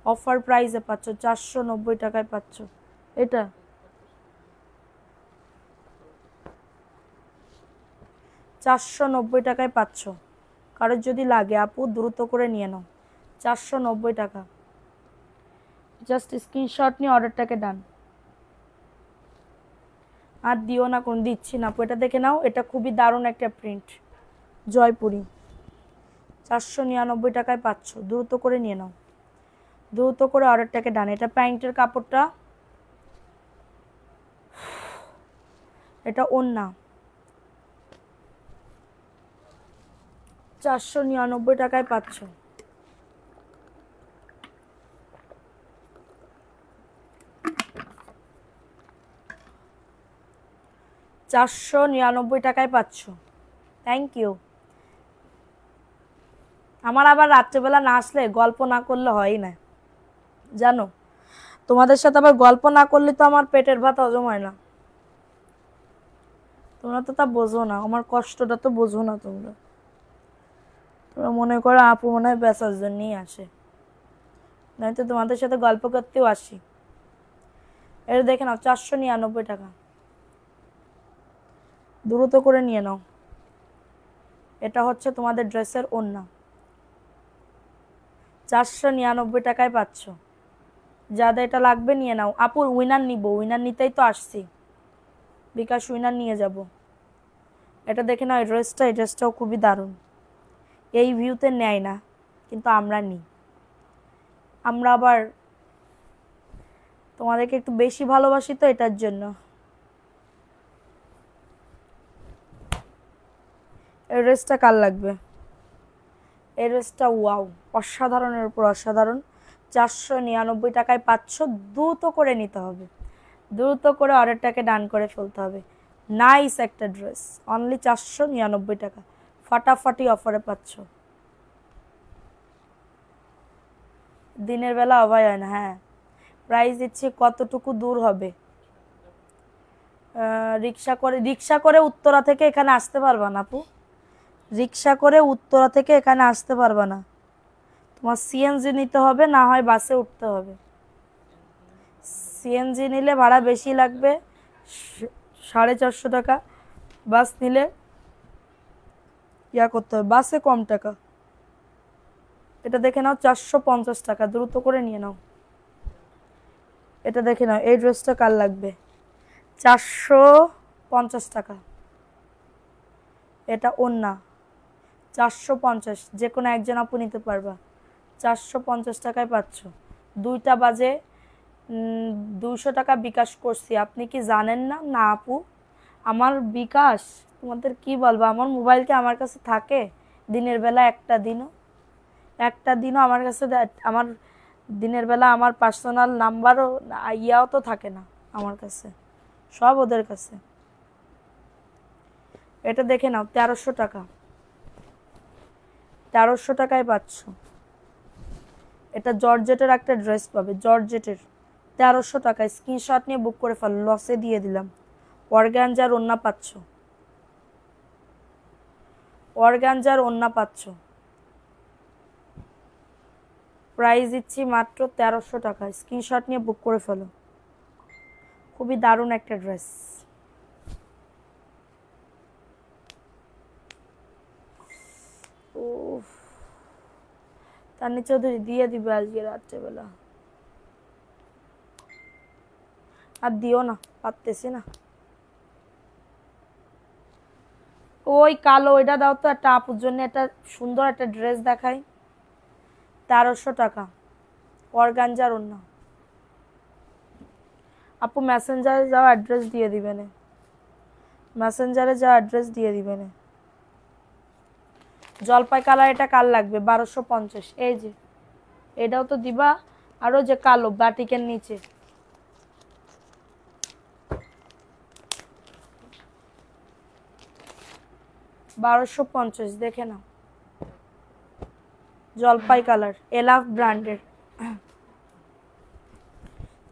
অফার প্রাইসে পাচ্ছ, 490 টাকায় পাচ্ছ। এটা 490 টাকায় পাচ্ছ। কারোর যদি লাগে আপু দ্রুত করে নিয়ে নাও। 490 টাকা। জাস্ট স্ক্রিনশট নিয়ে অর্ডারটাকে ডান। আর দিও না, কোন দিচ্ছি না আপু। এটা দেখে নাও, এটা খুবই দারুণ একটা প্রিন্ট, জয়পুরি। 499 টাকায় পাচ্ছ, দ্রুত করে নিয়ে নাও, দ্রুত করে অর্ডারটাকে ডান। এটা প্যান্টের কাপড়টা, এটা ওড়না। 499 টাকায় পাচ্ছ। 499 টাকায় পাচ্ছ। Thank you. আমার আবার রাত্রেবেলা না আসলে গল্প না করলে হয় না, জানো। তোমাদের সাথে আবার গল্প না করলে তো আমার পেটের ভাত হজম হয় না। তোমরা তো তা বোঝো না, আমার কষ্টটা তো বোঝো না তোমরা। তোমরা মনে করো আপু মনে হয় বেচার জন্যই আসে, নয়তো তোমাদের সাথে গল্প করতেও আসি। এটা দেখে নাও 499 টাকা, দ্রুত করে নিয়ে নাও। এটা হচ্ছে তোমাদের ড্রেসের ওড়না, 499 টাকায় পাচ্ছ। যাদের এটা লাগবে নিয়ে নাও। আপুর উইনার নিব, উইনার নিতেই তো আসছি, বিকাশ উইনার নিয়ে যাব। এটা দেখে নাও, এই ড্রেসটাও খুবই দারুণ। এই ভিউতে নেয় না, কিন্তু আমরা নিই। আমরা আবার তোমাদেরকে একটু বেশি ভালোবাসি তো, এটার জন্য। এই ড্রেসটা কার লাগবে? এই ড্রেসটা ওয়াও, অসাধারণের উপর অসাধারণ। 499 টাকায় পাচ্ছ। দ্রুত করে নিতে হবে, দ্রুত করে অর্ডারটাকে ডান করে ফেলতে হবে। নাইস একটা ড্রেস, অনলি 499 টাকা, ফাটাফাটি অফারে পাচ্ছ। দিনের বেলা অভাব হয় না। হ্যাঁ, প্রাইস দিচ্ছি। কতটুকু দূর হবে? রিক্সা করে উত্তরা থেকে এখানে আসতে পারবা না আপু, রিক্সা করে উত্তরা থেকে এখানে আসতে পারবা না। তোমার সিএনজি নিতে হবে, না হয় বাসে উঠতে হবে। সিএনজি নিলে ভাড়া বেশি লাগবে, 450 টাকা। বাস নিলে করতে হবে, বাসে কম টাকা। এটা দেখে নাও 450 টাকা, দ্রুত করে নিয়ে নাও। এটা দেখে নাও, এই ড্রেসটা কার লাগবে? 450 টাকা। এটা ওড়না, 450, যে কোনো একজন আপু নিতে পারবা। 450 টাকায় পাচ্ছ। 2টা বাজে, 200 টাকা বিকাশ করছি। আপনি কি জানেন না? না আপু, আমার বিকাশ তোমাদের কি বলবো, আমার মোবাইলটা আমার কাছে থাকে দিনের বেলা একটা দিনও আমার কাছে, আমার দিনের বেলা আমার পার্সোনাল নাম্বারও ইয়াও তো থাকে না আমার কাছে, সব ওদের কাছে। এটা দেখে নাও, 1300 টাকা, 1300 টাকায় পাচ্ছ। এটা জর্জেটের একটা ড্রেস পাবে, জর্জেটের, 1300 টাকায়। স্ক্রিনশট নিয়ে বুক করে ফেলো, লসে দিয়ে দিলাম। অর্গানজার ওড়না পাচ্ছ, অর্গানজার ওড়না পাচ্ছ। প্রাইস দিচ্ছি মাত্র 1300 টাকা, স্ক্রিনশট নিয়ে বুক করে ফেলো। খুবই দারুণ একটা ড্রেস। তানি চৌধুরী দিয়ে দিবে আজকে রাত্রেবেলা, আর দিও না, পারতেছি না। ওই কালো ওইটা দাও তো, একটা আপুর জন্য একটা সুন্দর একটা ড্রেস দেখাই। 1300 টাকা, অর্গানজার ওড়না। আপু মেসেঞ্জারে যাও, অ্যাড্রেস দিয়ে দিবেন, মেসেঞ্জারে যাও, অ্যাড্রেস দিয়ে দিবেন। জলপাই কালার, এটা কার লাগবে? 1250। এই যে এটাও তো দিবা। আরো যে কালো বাটিকের নিচে, 1250, দেখে নাও। জলপাই কালার, এলাফ ব্র্যান্ডের।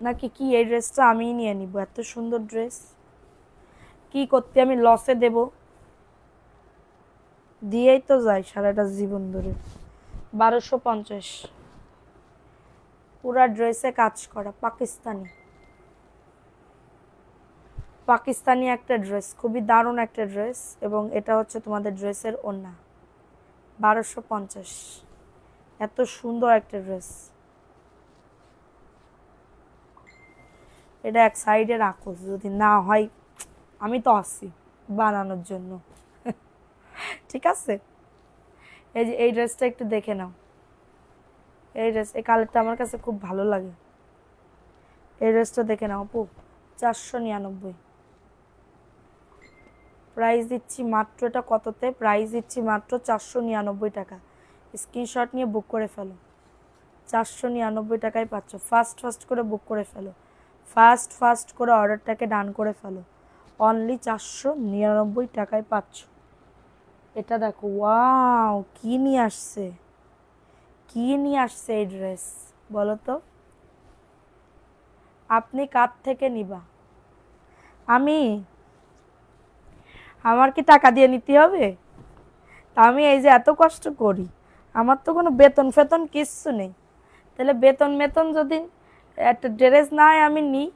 নাকি কি এই ড্রেসটা আমিই নিয়ে নিব? এত সুন্দর ড্রেস, কি করতে আমি লসে দেব? দিয়েই তো যাই সারাটা জীবন ধরে। 1250, পুরা ড্রেসে কাজ করা, পাকিস্তানি, পাকিস্তানি একটা ড্রেস, খুবই দারুণ একটা ড্রেস। এবং এটা হচ্ছে তোমাদের ড্রেসের ওড়না, 1250। এত সুন্দর একটা ড্রেস। এটা এক সাইডে রাখো, যদি না হয় আমি তো আসছি বানানোর জন্য। ঠিক আছে, এই যে এই ড্রেসটা একটু দেখে নাও। এই ড্রেস, এই কালারটা আমার কাছে খুব ভালো লাগে। এই ড্রেসটা দেখে নাও আপু, 499। প্রাইস দিচ্ছি মাত্র, এটা কততে? প্রাইস দিচ্ছি মাত্র 499 টাকা। স্ক্রিনশট নিয়ে বুক করে ফেলো, 499 টাকায় পাচ্ছ। ফাস্ট করে বুক করে ফেলো, ফাস্ট করে অর্ডারটাকে ডান করে ফেলো। অনলি 499 টাকায় পাচ্ছ। এটা দেখো, ওয়াও, কি নিয়ে আসছে, কি নিয়ে আসছে এই ড্রেস বলো তো? আপনি কার থেকে নিবা? আমি? আমার কি টাকা দিয়ে নিতে হবে? আমি এই যে এত কষ্ট করি, আমার তো কোনো বেতন ফেতন কিচ্ছু নেই। তাহলে বেতন মেতন যদি একটা ড্রেস না হয় আমি নিই।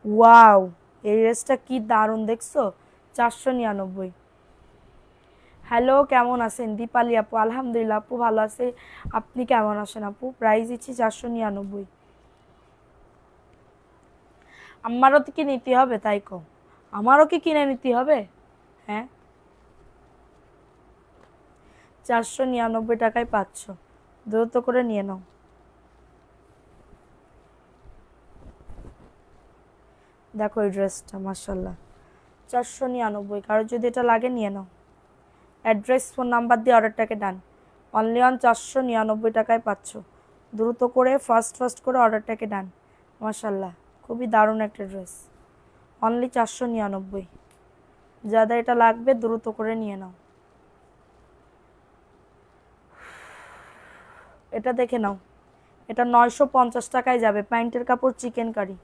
ওয়াও, এই ড্রেসটা কি দারুণ দেখছো, 499। হ্যালো, কেমন আছেন দীপালি আপু? আলহামদুলিল্লাহ আপু, ভালো আছে। আপনি কেমন আছেন আপু? প্রাইস দিচ্ছি 499। আমারও তো কি নিতে হবে তাই কো? আমারও কি কিনে নিতে হবে? হ্যাঁ, 499 টাকায় পাচ্ছ, দ্রুত করে নিয়ে নাও। দেখো এই ড্রেসটা মাশাল্লাহ 499। কারো যদি এটা লাগে নিয়ে নাও। অ্যাড্রেস ফোন নাম্বার দিয়ে অর্ডারটাকে ডান। অনলি অন 499 টাকায় পাচ্ছ, দ্রুত করে ফাস্ট করে অর্ডারটাকে ডান। মাশাল্লাহ, খুবই দারুণ একটা ড্রেস, অনলি 499। যাদের এটা লাগবে দ্রুত করে নিয়ে নাও। এটা দেখে নাও, এটা 950 টাকায় যাবে, প্যান্টের কাপড় চিকেন কারি।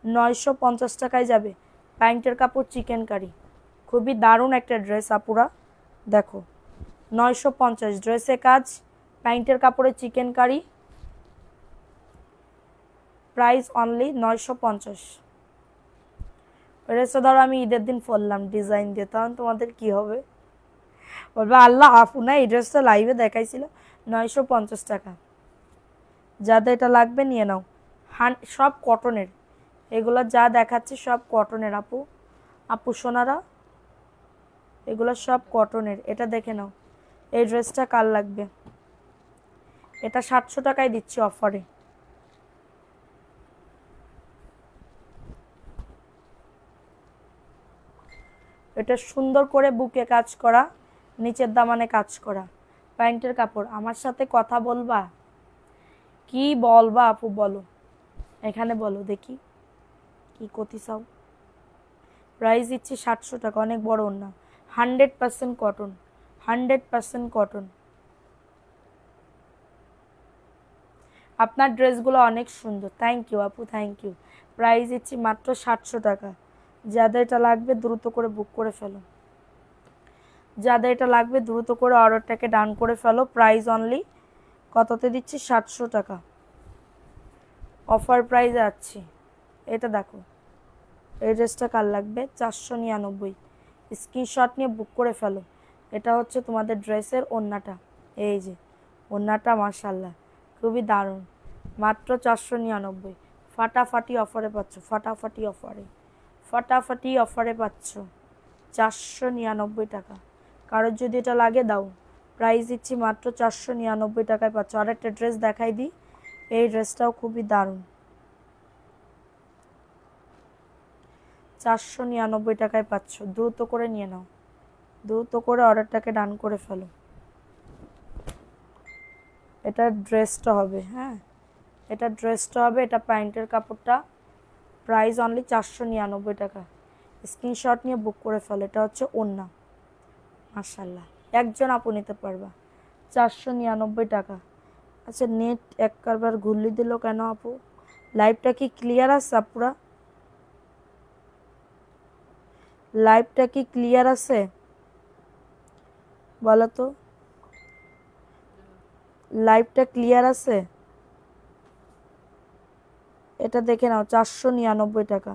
950 টাকায় যাবে, প্যান্টের কাপড় চিকেন কারি। খুবই দারুণ একটা ড্রেস আপুরা, দেখো 950, ড্রেসে কাজ, প্যান্টের কাপড়ে চিকেন কারি, প্রাইস অনলি 950। ড্রেসটা ধরো আমি ঈদের দিন পরলাম ডিজাইন দিয়ে, তখন তোমাদের কি হবে? বলবে আল্লাহ আপু না এই ড্রেসটা লাইভে দেখাইছিল, 950 টাকা। যাদের এটা লাগবে নিয়ে নাও। সব কটনের, এগুলো যা দেখাচ্ছি সব কটনের আপু, আপু সোনারা, এগুলো সব কটনের। এটা দেখে নাও, এই ড্রেসটা কার লাগবে? এটা 700 টাকায় দিচ্ছি অফারে। এটা সুন্দর করে বুকে কাজ করা, নিচের দামানে কাজ করা, প্যান্টের কাপড়। আমার সাথে কথা বলবা? কি বলবা আপু বলো, এখানে বলো দেখি কি কতি চাও। প্রাইস দিচ্ছি 700 টাকা, অনেক বড় না, 100% কটন, 100% কটন। আপনার ড্রেসগুলো অনেক সুন্দর, থ্যাংক ইউ আপু, থ্যাংক ইউ। প্রাইস দিচ্ছি মাত্র 700 টাকা। যাদের এটা লাগবে দ্রুত করে বুক করে ফেলো, যাদের এটা লাগবে দ্রুত করে অর্ডারটাকে ডান করে ফেলো। প্রাইস অনলি কততে দিচ্ছি? 700 টাকা, অফার প্রাইসে আছি। এটা দেখো, এই ড্রেসটা কার লাগবে? 499, স্ক্রিনশট নিয়ে বুক করে ফেলো। এটা হচ্ছে তোমাদের ড্রেসের ওড়নাটা, এই যে ওড়নাটা মাশাল্লাহ খুবই দারুণ, মাত্র 499। ফাটাফাটি অফারে পাচ্ছ, ফাটাফাটি অফারে, ফাটাফাটি অফারে পাচ্ছ 499 টাকা। কারোর যদি এটা লাগে দাও, প্রাইস দিচ্ছি মাত্র 499 টাকায় পাচ্ছ। আরেকটা ড্রেস দেখাই দিই, এই ড্রেসটাও খুবই দারুণ, 499 টাকায় পাচ্ছ, দ্রুত করে নিয়ে নাও, দ্রুত করে অর্ডারটাকে ডান করে ফেলো। এটা ড্রেসটা হবে, হ্যাঁ এটা ড্রেসটা হবে, এটা প্যান্টের কাপড়টা। প্রাইস অনলি 499 টাকা, স্ক্রিনশট নিয়ে বুক করে ফেলো। এটা হচ্ছে ওড়না, মাশাল্লাহ একজন আপু নিতে পারবা, 499 টাকা। আচ্ছা নেট একবার ঘুরলি দিল কেন আপু? লাইভটা কি ক্লিয়ার আছে আপুরা? লাইভটা কি ক্লিয়ার আছে বলো তো? লাইভটা ক্লিয়ার আছে? এটা দেখে নাও, 499 টাকা।